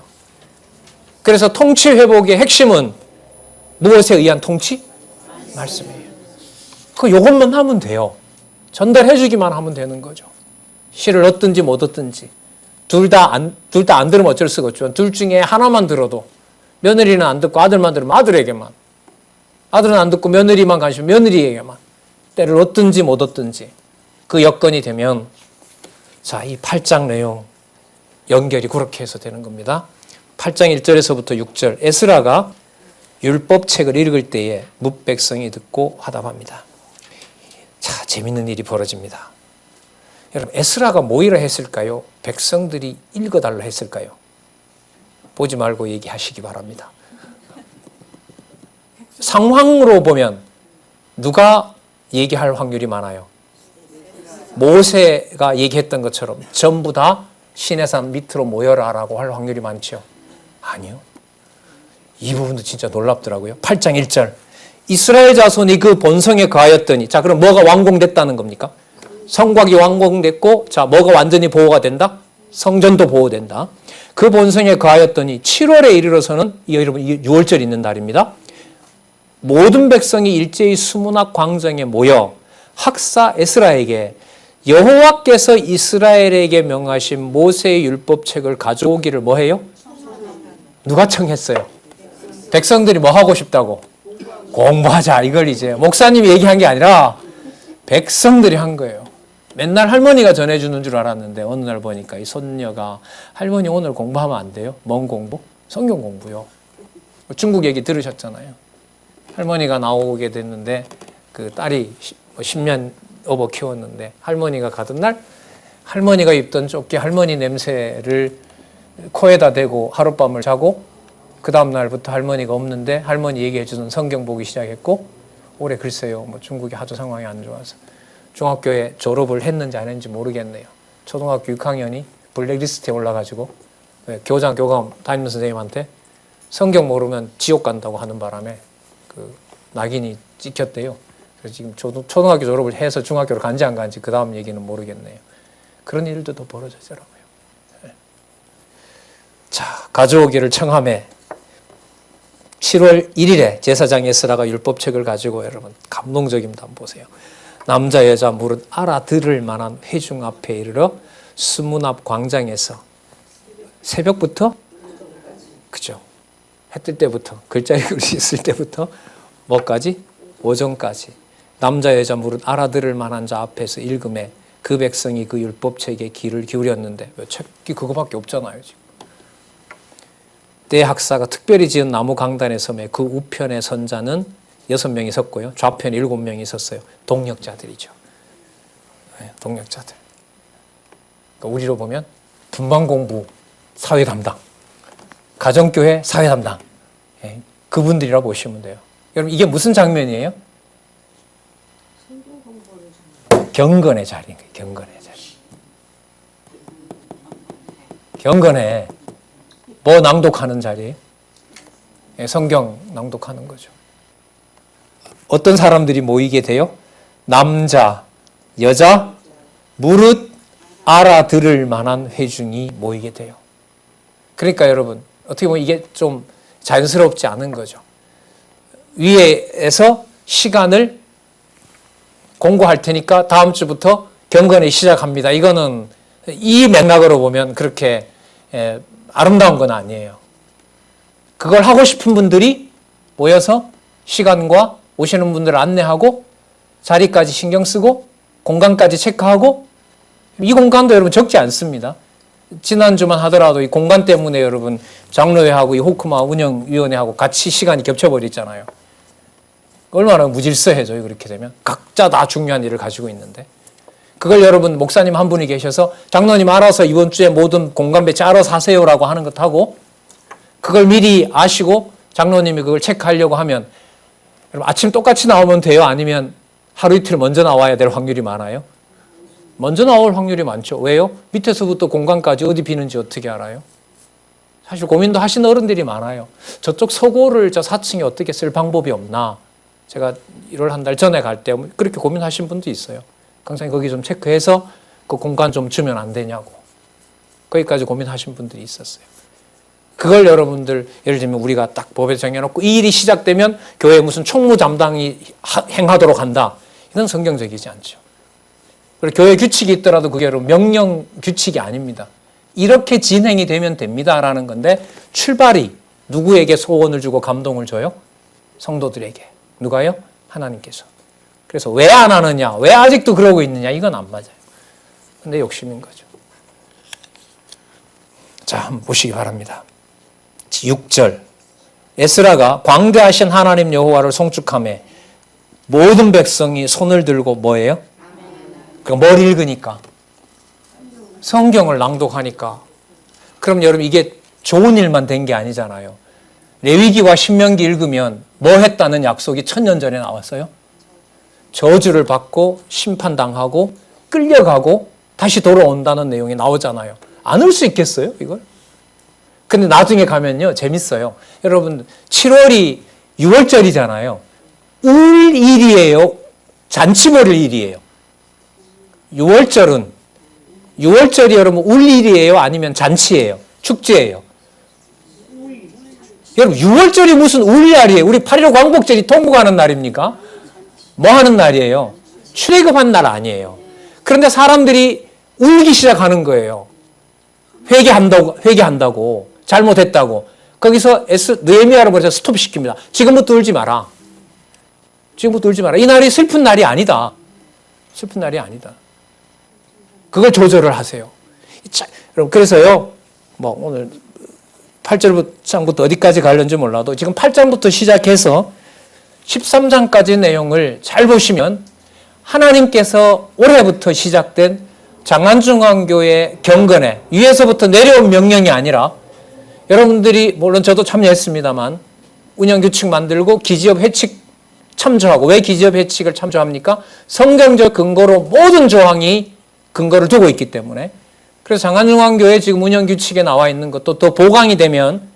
S1: 그래서 통치 회복의 핵심은 무엇에 의한 통치? 말씀이에요. 요것만 하면 돼요. 전달해 주기만 하면 되는 거죠. 실을 얻든지 못 얻든지. 둘 다 안 들으면 어쩔 수가 없죠. 둘 중에 하나만 들어도 며느리는 안 듣고 아들만 들으면 아들에게만. 아들은 안 듣고 며느리만 가시면 며느리에게만. 때를 얻든지 못 얻든지. 그 여건이 되면 자, 이 8장 내용 연결이 그렇게 해서 되는 겁니다. 8장 1절에서부터 6절 에스라가 율법책을 읽을 때에 뭇백성이 듣고 화답합니다. 자, 재밌는 일이 벌어집니다. 여러분, 에스라가 뭐이라 했을까요? 백성들이 읽어달라 했을까요? 보지 말고 얘기하시기 바랍니다. 상황으로 보면 누가 얘기할 확률이 많아요? 모세가 얘기했던 것처럼 전부 다 시내산 밑으로 모여라라고 할 확률이 많죠? 아니요. 이 부분도 진짜 놀랍더라고요. 8장 1절. 이스라엘 자손이 그 본성에 거하였더니, 자, 그럼 뭐가 완공됐다는 겁니까? 성곽이 완공됐고, 자, 뭐가 완전히 보호가 된다? 성전도 보호된다. 그 본성에 거하였더니 7월에 이르러서는, 여러분 6월절 있는 날입니다. 모든 백성이 일제히 수문학 광장에 모여 학사 에스라에게 여호와께서 이스라엘에게 명하신 모세의 율법책을 가져오기를 뭐 해요? 누가 청했어요? 백성들이 뭐 하고 싶다고? 공부하자, 이걸 이제 목사님이 얘기한 게 아니라 백성들이 한 거예요. 맨날 할머니가 전해주는 줄 알았는데 어느 날 보니까 이 손녀가 할머니 오늘 공부하면 안 돼요? 뭔 공부? 성경 공부요. 중국 얘기 들으셨잖아요. 할머니가 나오게 됐는데 그 딸이 10년 업어 키웠는데 할머니가 가던 날 할머니가 입던 조끼 할머니 냄새를 코에다 대고 하룻밤을 자고 그 다음 날부터 할머니가 없는데 할머니 얘기해 주는 성경 보기 시작했고 올해 글쎄요 뭐 중국이 하도 상황이 안 좋아서 중학교에 졸업을 했는지 안 했는지 모르겠네요. 초등학교 6학년이 블랙리스트에 올라가지고 교장 교감 담임 선생님한테 성경 모르면 지옥 간다고 하는 바람에 그 낙인이 찍혔대요. 그래서 지금 초등학교 졸업을 해서 중학교로 간지 안 간지 그 다음 얘기는 모르겠네요. 그런 일도 더 벌어지더라고요. 자, 가져오기를 청하매 7월 1일에 제사장 에스라가 율법책을 가지고 여러분 감동적입니다. 한번 보세요. 남자 여자 무릇 알아들을 만한 회중 앞에 이르러 수문 앞 광장에서 새벽부터 그죠? 해 뜰 때부터 글자리 글이 있을 때부터 뭐까지? 오전까지 남자 여자 무릇 알아들을 만한 자 앞에서 읽음에 그 백성이 그 율법책에 귀를 기울였는데 왜 책이 그거밖에 없잖아요. 지금. 대학사가 특별히 지은 나무 강단의 섬에 그 우편의 선자는 6명이 섰고요. 좌편에 7명이 섰어요. 동력자들이죠. 네, 동력자들. 그러니까 우리로 보면 분방공부 사회 담당, 가정교회 사회 담당, 네, 그분들이라고 보시면 돼요. 여러분 이게 무슨 장면이에요? 경건의 자리인 거예요. 경건의 자리. 경건에 뭐 낭독하는 자리예요? 네, 성경 낭독하는 거죠. 어떤 사람들이 모이게 돼요? 남자, 여자, 무릇 알아들을 만한 회중이 모이게 돼요. 그러니까 여러분 어떻게 보면 이게 좀 자연스럽지 않은 거죠. 위에서 시간을 공고할 테니까 다음 주부터 경건이 시작합니다. 이거는 이 맥락으로 보면 그렇게 아름다운 건 아니에요. 그걸 하고 싶은 분들이 모여서 시간과 오시는 분들을 안내하고 자리까지 신경 쓰고 공간까지 체크하고 이 공간도 여러분 적지 않습니다. 지난주만 하더라도 이 공간 때문에 여러분 장로회하고 이 호크마 운영위원회하고 같이 시간이 겹쳐버렸잖아요. 얼마나 무질서해져요. 그렇게 되면 각자 다 중요한 일을 가지고 있는데 그걸 여러분 목사님 한 분이 계셔서 장로님 알아서 이번 주에 모든 공간 배치 알아서 하세요라고 하는 것하고 그걸 미리 아시고 장로님이 그걸 체크하려고 하면 여러분 아침 똑같이 나오면 돼요? 아니면 하루 이틀 먼저 나와야 될 확률이 많아요? 먼저 나올 확률이 많죠. 왜요? 밑에서부터 공간까지 어디 비는지 어떻게 알아요? 사실 고민도 하시는 어른들이 많아요. 저쪽 서고를 저 4층에 어떻게 쓸 방법이 없나? 제가 1월 한 달 전에 갈 때 그렇게 고민하신 분도 있어요. 강사님 거기 좀 체크해서 그 공간 좀 주면 안 되냐고. 거기까지 고민하신 분들이 있었어요. 그걸 여러분들 예를 들면 우리가 딱 법에 정해놓고 이 일이 시작되면 교회에 무슨 총무 담당이 행하도록 한다. 이건 성경적이지 않죠. 그리고 교회 규칙이 있더라도 그게 여러분 명령 규칙이 아닙니다. 이렇게 진행이 되면 됩니다라는 건데 출발이 누구에게 소원을 주고 감동을 줘요? 성도들에게. 누가요? 하나님께서. 그래서 왜 안 하느냐? 왜 아직도 그러고 있느냐? 이건 안 맞아요. 근데 욕심인 거죠. 자, 한번 보시기 바랍니다. 6절. 에스라가 광대하신 하나님 여호와를 송축하며 모든 백성이 손을 들고 뭐예요? 그러니까 뭘 읽으니까? 성경을 낭독하니까. 그럼 여러분 이게 좋은 일만 된 게 아니잖아요. 레위기와 신명기 읽으면 뭐 했다는 약속이 1000년 전에 나왔어요? 저주를 받고 심판당하고 끌려가고 다시 돌아온다는 내용이 나오잖아요. 안 올 수 있겠어요, 이걸? 근데 나중에 가면요, 재밌어요. 여러분, 7월이 6월절이잖아요. 울 일이에요? 잔치 벌일 일이에요? 6월절이 여러분 울 일이에요? 아니면 잔치예요? 축제예요? 여러분 6월절이 무슨 울날이에요? 우리 8.15 광복절이 통곡하는 날입니까? 뭐 하는 날이에요? 출애굽한 날 아니에요. 그런데 사람들이 울기 시작하는 거예요. 회개한다고 잘못했다고. 거기서 느헤미야를 벌써 스톱시킵니다. 지금부터 울지 마라. 지금부터 울지 마라. 이 날이 슬픈 날이 아니다. 슬픈 날이 아니다. 그걸 조절을 하세요. 여러분 그래서요. 뭐 오늘 8절부터 어디까지 가려는지 몰라도 지금 8장부터 시작해서 13장까지 내용을 잘 보시면 하나님께서 올해부터 시작된 장안중앙교회 경건에 위에서부터 내려온 명령이 아니라 여러분들이 물론 저도 참여했습니다만 운영규칙 만들고 기지업 회칙 참조하고 왜 기지업 회칙을 참조합니까? 성경적 근거로 모든 조항이 근거를 두고 있기 때문에 그래서 장안중앙교회 지금 운영규칙에 나와 있는 것도 더 보강이 되면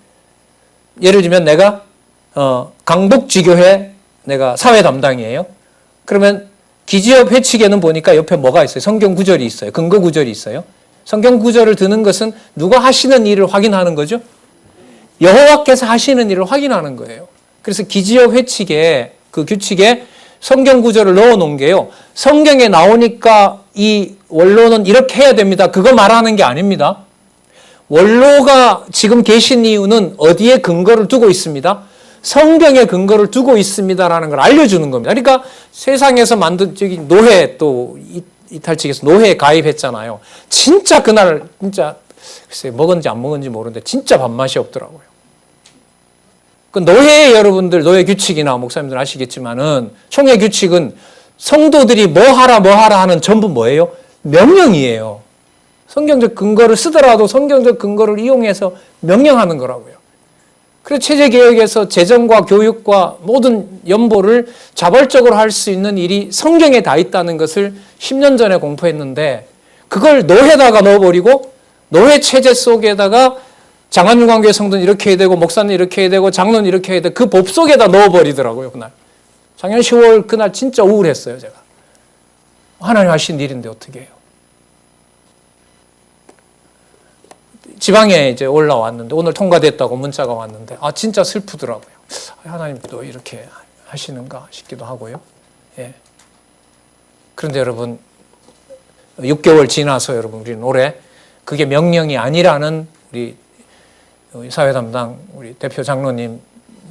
S1: 예를 들면 내가 강북지교회 내가 사회 담당이에요. 그러면 기지업 회칙에는 보니까 옆에 뭐가 있어요? 성경 구절이 있어요. 근거 구절이 있어요. 성경 구절을 드는 것은 누가 하시는 일을 확인하는 거죠. 여호와께서 하시는 일을 확인하는 거예요. 그래서 기지역 회칙에 그 규칙에 성경 구절을 넣어 놓은 게요. 성경에 나오니까 이 원로는 이렇게 해야 됩니다. 그거 말하는 게 아닙니다. 원로가 지금 계신 이유는 어디에 근거를 두고 있습니다? 성경에 근거를 두고 있습니다라는 걸 알려주는 겁니다. 그러니까 세상에서 만든 저기 노예 또 이탈측에서 노예에 가입했잖아요. 진짜 그날 진짜 글쎄 먹었는지 안 먹었는지 모르는데 진짜 밥맛이 없더라고요. 그 노예 여러분들 노예 규칙이나 목사님들 아시겠지만은 총회 규칙은 성도들이 뭐 하라 하는 전부 뭐예요? 명령이에요. 성경적 근거를 쓰더라도 성경적 근거를 이용해서 명령하는 거라고요. 그래서 체제개혁에서 재정과 교육과 모든 연보를 자발적으로 할 수 있는 일이 성경에 다 있다는 것을 10년 전에 공부했는데 그걸 노예에다가 넣어버리고 노예 체제 속에다가 장안유관교회 성도는 이렇게 해야 되고 목사는 이렇게 해야 되고 장로는 이렇게 해야 되고 그 법 속에다 넣어버리더라고요. 그날. 작년 10월 그날 진짜 우울했어요. 제가. 하나님 하신 일인데 어떻게 해요. 지방에 이제 올라왔는데 오늘 통과됐다고 문자가 왔는데 진짜 슬프더라고요. 하나님 또 이렇게 하시는가 싶기도 하고요. 예. 그런데 여러분 6개월 지나서 여러분 우리는 올해 그게 명령이 아니라는 우리 사회 담당 우리 대표 장로님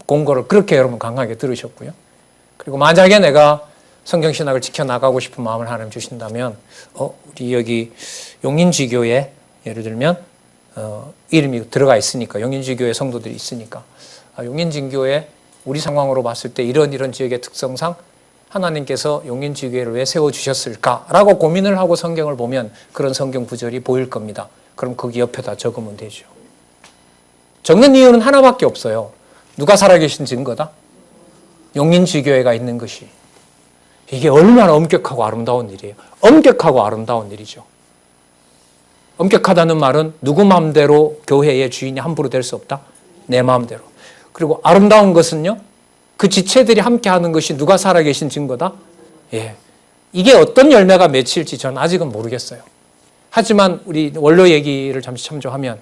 S1: 공고를 그렇게 여러분 강하게 들으셨고요. 그리고 만약에 내가 성경신학을 지켜나가고 싶은 마음을 하나님 주신다면 우리 여기 용인지교에 예를 들면 이름이 들어가 있으니까 용인지교회 성도들이 있으니까 용인진교회 우리 상황으로 봤을 때 이런 지역의 특성상 하나님께서 용인지교회를 왜 세워주셨을까라고 고민을 하고 성경을 보면 그런 성경 구절이 보일 겁니다. 그럼 거기 옆에다 적으면 되죠. 적는 이유는 하나밖에 없어요. 누가 살아계신 증거다? 용인지교회가 있는 것이. 이게 얼마나 엄격하고 아름다운 일이에요. 엄격하고 아름다운 일이죠. 엄격하다는 말은 누구 마음대로 교회의 주인이 함부로 될 수 없다? 내 마음대로. 그리고 아름다운 것은요. 그 지체들이 함께하는 것이 누가 살아계신 증거다? 예. 이게 어떤 열매가 맺힐지 저는 아직은 모르겠어요. 하지만 우리 원로 얘기를 잠시 참조하면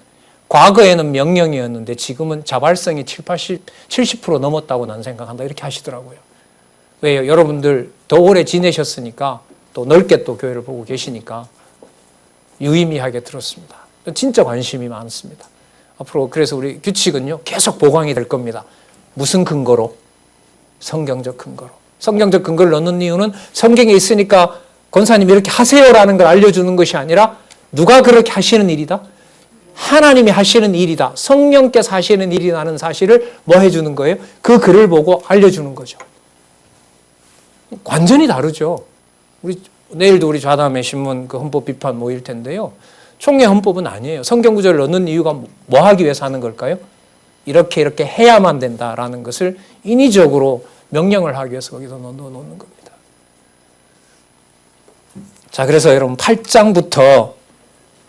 S1: 과거에는 명령이었는데 지금은 자발성이 70% 넘었다고 난 생각한다. 이렇게 하시더라고요. 왜요? 여러분들 더 오래 지내셨으니까 또 넓게 또 교회를 보고 계시니까 유의미하게 들었습니다. 진짜 관심이 많습니다. 앞으로 그래서 우리 규칙은요 계속 보강이 될 겁니다. 무슨 근거로? 성경적 근거로. 성경적 근거를 넣는 이유는 성경에 있으니까 권사님이 이렇게 하세요라는 걸 알려주는 것이 아니라 누가 그렇게 하시는 일이다? 하나님이 하시는 일이다. 성령께서 하시는 일이라는 사실을 뭐 해주는 거예요? 그 글을 보고 알려주는 거죠. 완전히 다르죠. 내일도 우리 좌담회 신문 그 헌법 비판 모일 텐데요. 총회 헌법은 아니에요. 성경 구절을 넣는 이유가 뭐 하기 위해서 하는 걸까요? 이렇게 해야만 된다라는 것을 인위적으로 명령을 하기 위해서 거기서 넣어놓는 겁니다. 자, 그래서 여러분 8장부터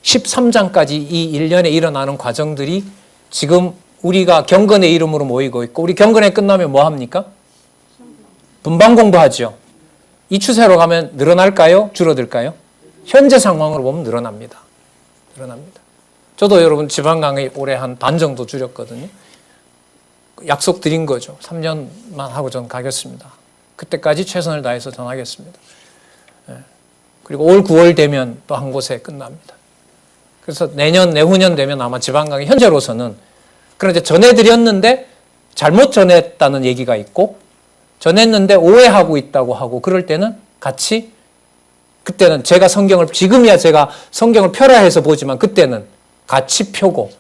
S1: 13장까지 이 1년에 일어나는 과정들이 지금 우리가 경건의 이름으로 모이고 있고 우리 경건회 끝나면 뭐 합니까? 분방 공부하죠. 이 추세로 가면 늘어날까요? 줄어들까요? 현재 상황으로 보면 늘어납니다. 저도 여러분 지방 강의 올해 한 반 정도 줄였거든요. 약속 드린 거죠. 3년만 하고 전 가겠습니다. 그때까지 최선을 다해서 전하겠습니다. 그리고 올 9월 되면 또 한 곳에 끝납니다. 그래서 내후년 되면 아마 지방 강의 현재로서는 그런데 전해드렸는데 잘못 전했다는 얘기가 있고 전했는데 오해하고 있다고 하고 그럴 때는 같이 그때는 제가 지금이야 제가 성경을 펴라해서 보지만 그때는 같이 펴고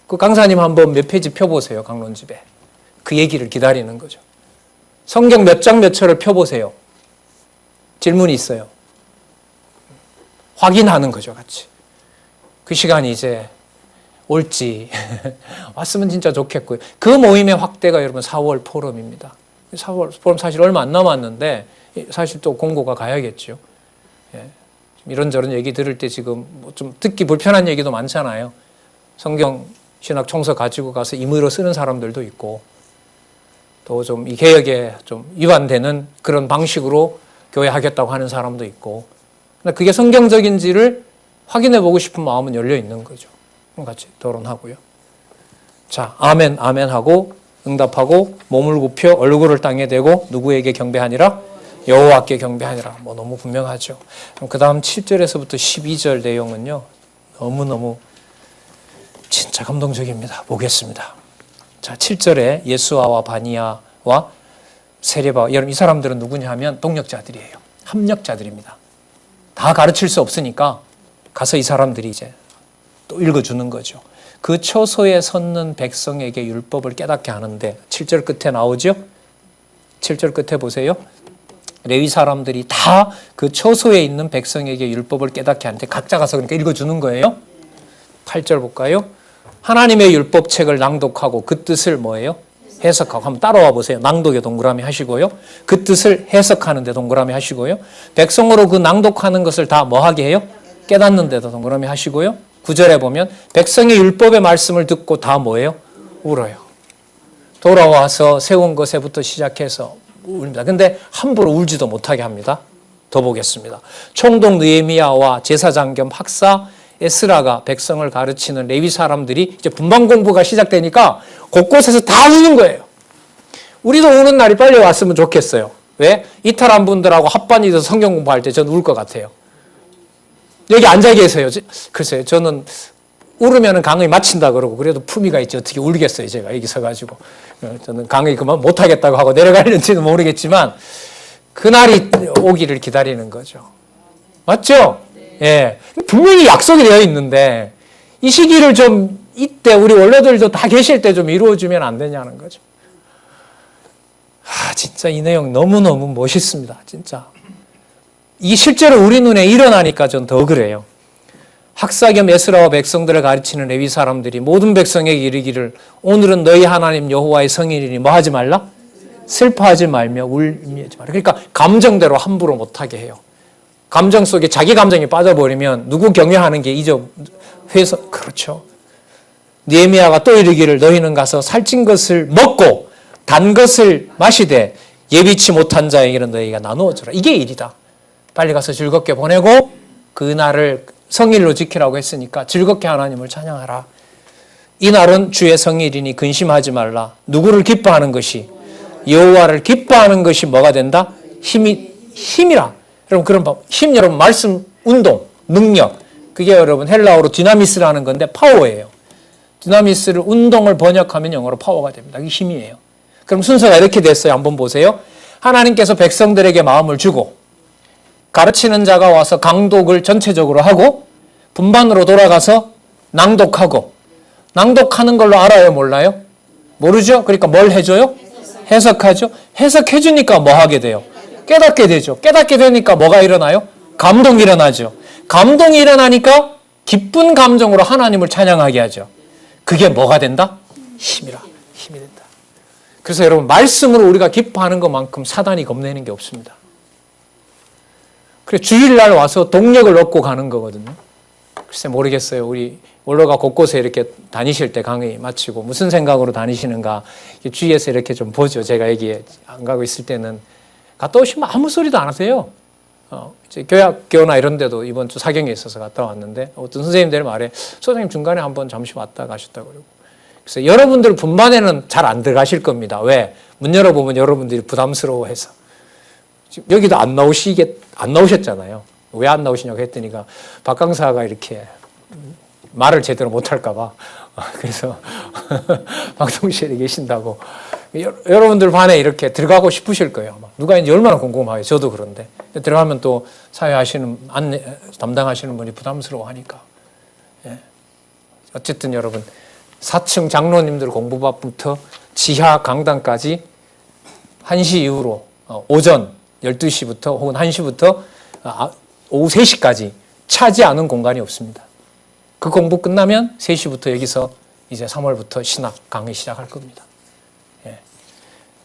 S1: 그 강사님 한번 몇 페이지 펴보세요. 강론집에. 그 얘기를 기다리는 거죠. 성경 몇 장 몇 절을 펴보세요. 질문이 있어요. 확인하는 거죠. 같이. 그 시간이 이제 올지 왔으면 진짜 좋겠고요. 그 모임의 확대가 여러분 4월 포럼입니다. 4월 포럼 사실 얼마 안 남았는데 사실 또 공고가 가야겠죠. 예. 이런저런 얘기 들을 때 지금 뭐 좀 듣기 불편한 얘기도 많잖아요. 성경 신학 총서 가지고 가서 임의로 쓰는 사람들도 있고 또 좀 이 개혁에 좀 위반되는 그런 방식으로 교회 하겠다고 하는 사람도 있고 근데 그게 성경적인지를 확인해 보고 싶은 마음은 열려 있는 거죠. 같이 토론하고요. 자, 아멘, 아멘 하고 응답하고 몸을 굽혀 얼굴을 땅에 대고 누구에게 경배하니라? 여호와께 경배하니라. 뭐 너무 분명하죠. 그 다음 7절에서부터 12절 내용은요. 너무너무 진짜 감동적입니다. 보겠습니다. 자, 7절에 예수아와 바니아와 세레바, 여러분 이 사람들은 누구냐 하면 동력자들이에요. 합력자들입니다. 다 가르칠 수 없으니까 가서 이 사람들이 이제 또 읽어주는 거죠. 그 처소에 섰는 백성에게 율법을 깨닫게 하는데 7절 끝에 나오죠? 7절 끝에 보세요. 레위 사람들이 다 그 처소에 있는 백성에게 율법을 깨닫게 하는데 각자 가서 그러니까 읽어주는 거예요. 8절 볼까요? 하나님의 율법책을 낭독하고 그 뜻을 뭐예요? 해석하고. 한번 따라와 보세요. 낭독에 동그라미 하시고요. 그 뜻을 해석하는 데 동그라미 하시고요. 백성으로 그 낭독하는 것을 다 뭐 하게 해요? 깨닫는 데도 동그라미 하시고요. 9절에 보면 백성의 율법의 말씀을 듣고 다 뭐예요? 울어요. 돌아와서 세운 것에부터 시작해서 울입니다. 근데 함부로 울지도 못하게 합니다. 더 보겠습니다. 총독 느헤미야와 제사장 겸 학사 에스라가 백성을 가르치는 레위 사람들이 이제 분반 공부가 시작되니까 곳곳에서 다 우는 거예요. 우리도 우는 날이 빨리 왔으면 좋겠어요. 왜? 이탈한 분들하고 합반이 돼서 성경 공부할 때 저는 울 것 같아요. 여기 앉아 계세요. 글쎄요. 저는 울으면 강의 마친다 그러고 그래도 품위가 있지 어떻게 울겠어요. 제가 여기 서가지고. 저는 강의 그만 못하겠다고 하고 내려갈는지는 모르겠지만 그날이 오기를 기다리는 거죠. 맞죠? 예. 분명히 약속이 되어 있는데 이 시기를 좀 이때 우리 원로들도 다 계실 때 좀 이루어주면 안 되냐는 거죠. 진짜 이 내용 너무너무 멋있습니다. 진짜. 이게 실제로 우리 눈에 일어나니까 전 더 그래요. 학사 겸 에스라와 백성들을 가르치는 레위 사람들이 모든 백성에게 이르기를 오늘은 너희 하나님 여호와의 성일이니 뭐 하지 말라? 슬퍼하지 말며 울미하지 말라. 그러니까 감정대로 함부로 못하게 해요. 감정 속에 자기 감정이 빠져버리면 누구 경외하는 게 회서 그렇죠. 느헤미야가 또 이르기를 너희는 가서 살찐 것을 먹고 단 것을 마시되 예비치 못한 자에게는 너희가 나누어 주라. 이게 일이다. 빨리 가서 즐겁게 보내고 그날을 성일로 지키라고 했으니까 즐겁게 하나님을 찬양하라. 이 날은 주의 성일이니 근심하지 말라. 누구를 기뻐하는 것이 여호와를 기뻐하는 것이 뭐가 된다? 힘이라. 여러분 그런 힘 여러분 말씀 운동 능력 그게 여러분 헬라어로 디나미스라는 건데 파워예요. 디나미스를 운동을 번역하면 영어로 파워가 됩니다. 이게 힘이에요. 그럼 순서가 이렇게 됐어요. 한번 보세요. 하나님께서 백성들에게 마음을 주고 가르치는 자가 와서 강독을 전체적으로 하고 분반으로 돌아가서 낭독하고 낭독하는 걸로 알아요? 몰라요? 모르죠? 그러니까 뭘 해줘요? 해석하죠? 해석해주니까 뭐 하게 돼요? 깨닫게 되죠. 깨닫게 되니까 뭐가 일어나요? 감동이 일어나죠. 감동이 일어나니까 기쁜 감정으로 하나님을 찬양하게 하죠. 그게 뭐가 된다? 힘이라. 힘이 된다. 그래서 여러분 말씀으로 우리가 기뻐하는 것만큼 사단이 겁내는 게 없습니다. 그래 주일날 와서 동력을 얻고 가는 거거든요. 글쎄 모르겠어요. 우리 원로가 곳곳에 이렇게 다니실 때 강의 마치고 무슨 생각으로 다니시는가 주위에서 이렇게 좀 보죠. 제가 여기에 안 가고 있을 때는 갔다 오시면 아무 소리도 안 하세요. 이제 교회나 이런 데도 이번 주 사경에 있어서 갔다 왔는데 어떤 선생님들 말에 소장님 중간에 한번 잠시 왔다 가셨다고 그러고 그래서 여러분들 분반에는 잘 안 들어가실 겁니다. 왜? 문 열어보면 여러분들이 부담스러워해서 지금 여기도 안 나오셨잖아요. 왜 안 나오시냐고 했더니가 박 강사가 이렇게 말을 제대로 못할까 봐 그래서 방통실에 계신다고 여러분들 반에 이렇게 들어가고 싶으실 거예요. 누가 이제 얼마나 궁금하게 저도 그런데 들어가면 또 사회하시는 담당하시는 분이 부담스러워하니까 어쨌든 여러분 4층 장로님들 공부밥부터 지하 강당까지 1시 이후로 오전 12시부터 혹은 1시부터 오후 3시까지 차지 않은 공간이 없습니다. 그 공부 끝나면 3시부터 여기서 이제 3월부터 신학 강의 시작할 겁니다.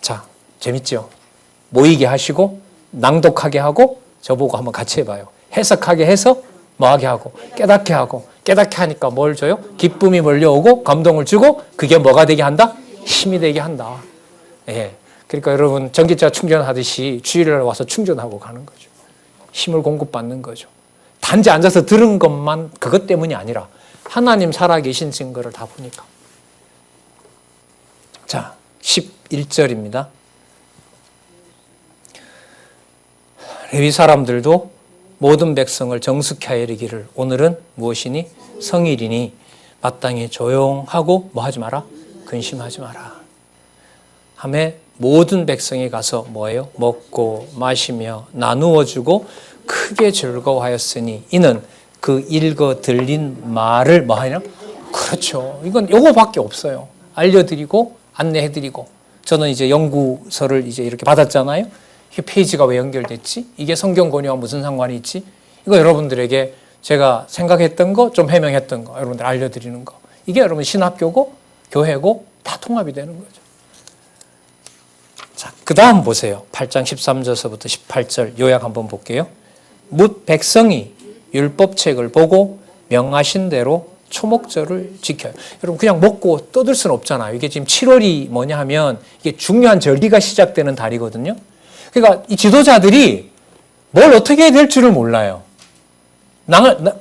S1: 자, 재밌죠? 모이게 하시고 낭독하게 하고 저보고 한번 같이 해봐요. 해석하게 해서 뭐하게 하고 깨닫게 하고 깨닫게 하니까 뭘 줘요? 기쁨이 몰려오고 감동을 주고 그게 뭐가 되게 한다? 힘이 되게 한다. 그러니까 여러분 전기차 충전하듯이 주일날 와서 충전하고 가는 거죠. 힘을 공급받는 거죠. 단지 앉아서 들은 것만 그것 때문이 아니라 하나님 살아계신 증거를 다 보니까 자, 11절입니다. 레위 사람들도 모든 백성을 정숙히 하여 이르기를 오늘은 무엇이니 성일이니 마땅히 조용하고 뭐 하지 마라? 근심하지 마라. 하매 모든 백성이 가서 뭐예요? 먹고 마시며 나누어 주고 크게 즐거워하였으니 이는 그 읽어 들린 말을 뭐 하냐? 그렇죠. 이건 요거밖에 없어요. 알려드리고 안내해드리고. 저는 이제 연구서를 이제 이렇게 받았잖아요. 이게 페이지가 왜 연결됐지? 이게 성경 권유와 무슨 상관이 있지? 이거 여러분들에게 제가 생각했던 거, 좀 해명했던 거, 여러분들 알려드리는 거. 이게 여러분 신학교고, 교회고, 다 통합이 되는 거죠. 자, 그 다음 보세요. 8장 13절서부터 18절 요약 한번 볼게요. 뭇 백성이 율법책을 보고 명하신 대로 초목절을 지켜요. 여러분 그냥 먹고 떠들 수는 없잖아요. 이게 지금 7월이 뭐냐 하면 이게 중요한 절기가 시작되는 달이거든요. 그러니까 이 지도자들이 뭘 어떻게 해야 될 줄을 몰라요.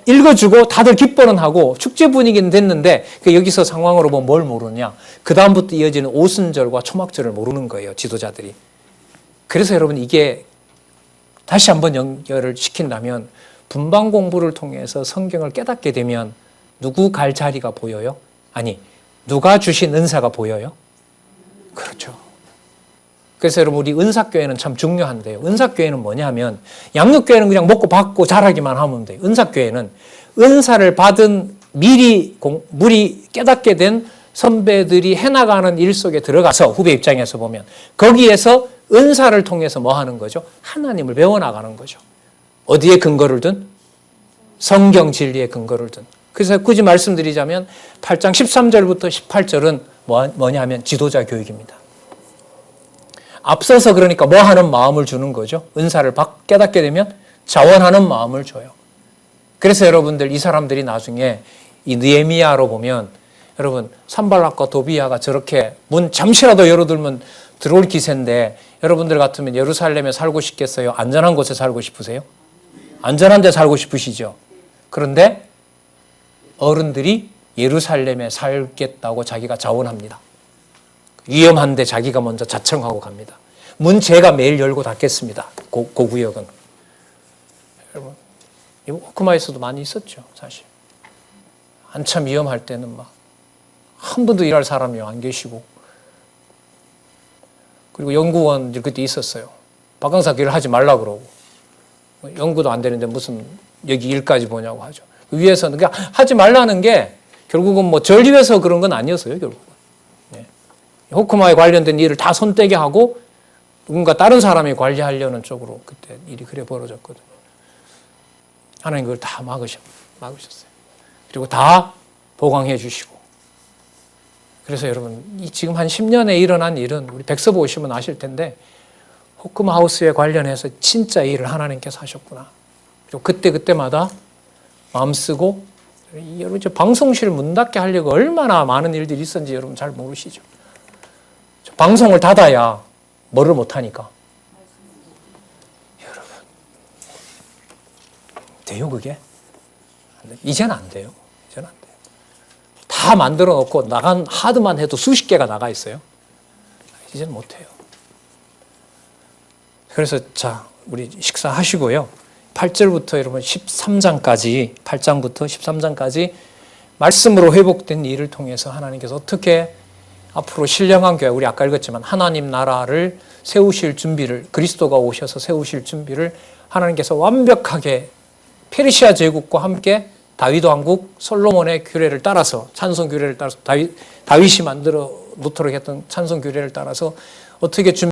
S1: 읽어주고 다들 기뻐는 하고 축제 분위기는 됐는데 여기서 상황으로 보면 뭘 모르냐. 그 다음부터 이어지는 오순절과 초막절을 모르는 거예요. 지도자들이. 그래서 여러분 이게 다시 한번 연결을 시킨다면 분방 공부를 통해서 성경을 깨닫게 되면 누구 갈 자리가 보여요? 아니, 누가 주신 은사가 보여요? 그렇죠. 그래서 여러분 우리 은사교회는 참 중요한데요. 은사교회는 뭐냐 하면 양육교회는 그냥 먹고 받고 잘하기만 하면 돼요. 은사교회는 은사를 받은 미리 깨닫게 된 선배들이 해나가는 일 속에 들어가서 후배 입장에서 보면 거기에서 은사를 통해서 뭐 하는 거죠? 하나님을 배워나가는 거죠. 어디에 근거를 둔? 성경 진리에 근거를 둔. 그래서 굳이 말씀드리자면 8장 13절부터 18절은 뭐냐 하면 지도자 교육입니다. 앞서서 그러니까 뭐 하는 마음을 주는 거죠. 은사를 깨닫게 되면 자원하는 마음을 줘요. 그래서 여러분들 이 사람들이 나중에 이 느헤미야로 보면 여러분 산발락과 도비야가 저렇게 문 잠시라도 열어두면 들어올 기세인데 여러분들 같으면 예루살렘에 살고 싶겠어요? 안전한 곳에 살고 싶으세요? 안전한 데 살고 싶으시죠? 그런데 어른들이 예루살렘에 살겠다고 자기가 자원합니다. 위험한데 자기가 먼저 자청하고 갑니다. 문 제가 매일 열고 닫겠습니다. 그 구역은. 여러분, 호크마에서도 많이 있었죠, 사실. 한참 위험할 때는 한 분도 일할 사람이 안 계시고. 그리고 연구원 그때 있었어요. 박 강사 그 일을 하지 말라 그러고. 연구도 안 되는데 무슨 여기 일까지 보냐고 하죠. 위에서는 그러니까 하지 말라는 게 결국은 전리해서 그런 건 아니었어요, 결국은. 네. 호크마에 관련된 일을 다 손떼게 하고 누군가 다른 사람이 관리하려는 쪽으로 그때 일이 그래 벌어졌거든요. 하나님 그걸 다 막으셨어요. 그리고 다 보강해 주시고. 그래서 여러분 지금 한 10년에 일어난 일은 우리 백서보 오시면 아실 텐데 호크마 하우스에 관련해서 진짜 일을 하나님께서 하셨구나. 그리고 그때마다 마음 쓰고 여러분 방송실 문 닫게 하려고 얼마나 많은 일들이 있었는지 여러분 잘 모르시죠. 방송을 닫아야 뭐를 못하니까. 여러분 돼요 그게? 이제는 안 돼요. 이제는 안 돼요. 다 만들어 놓고 나간 하드만 해도 수십 개가 나가 있어요. 이제는 못해요. 그래서 자 우리 식사하시고요. 8절부터 여러분 13장까지 8장부터 13장까지 말씀으로 회복된 일을 통해서 하나님께서 어떻게 앞으로 신령한 교회, 우리 아까 읽었지만 하나님 나라를 세우실 준비를, 그리스도가 오셔서 세우실 준비를 하나님께서 완벽하게 페르시아 제국과 함께 다윗 왕국 솔로몬의 규례를 따라서 찬송 규례를 따라서 다윗이 만들어 놓도록 했던 찬송 규례를 따라서 어떻게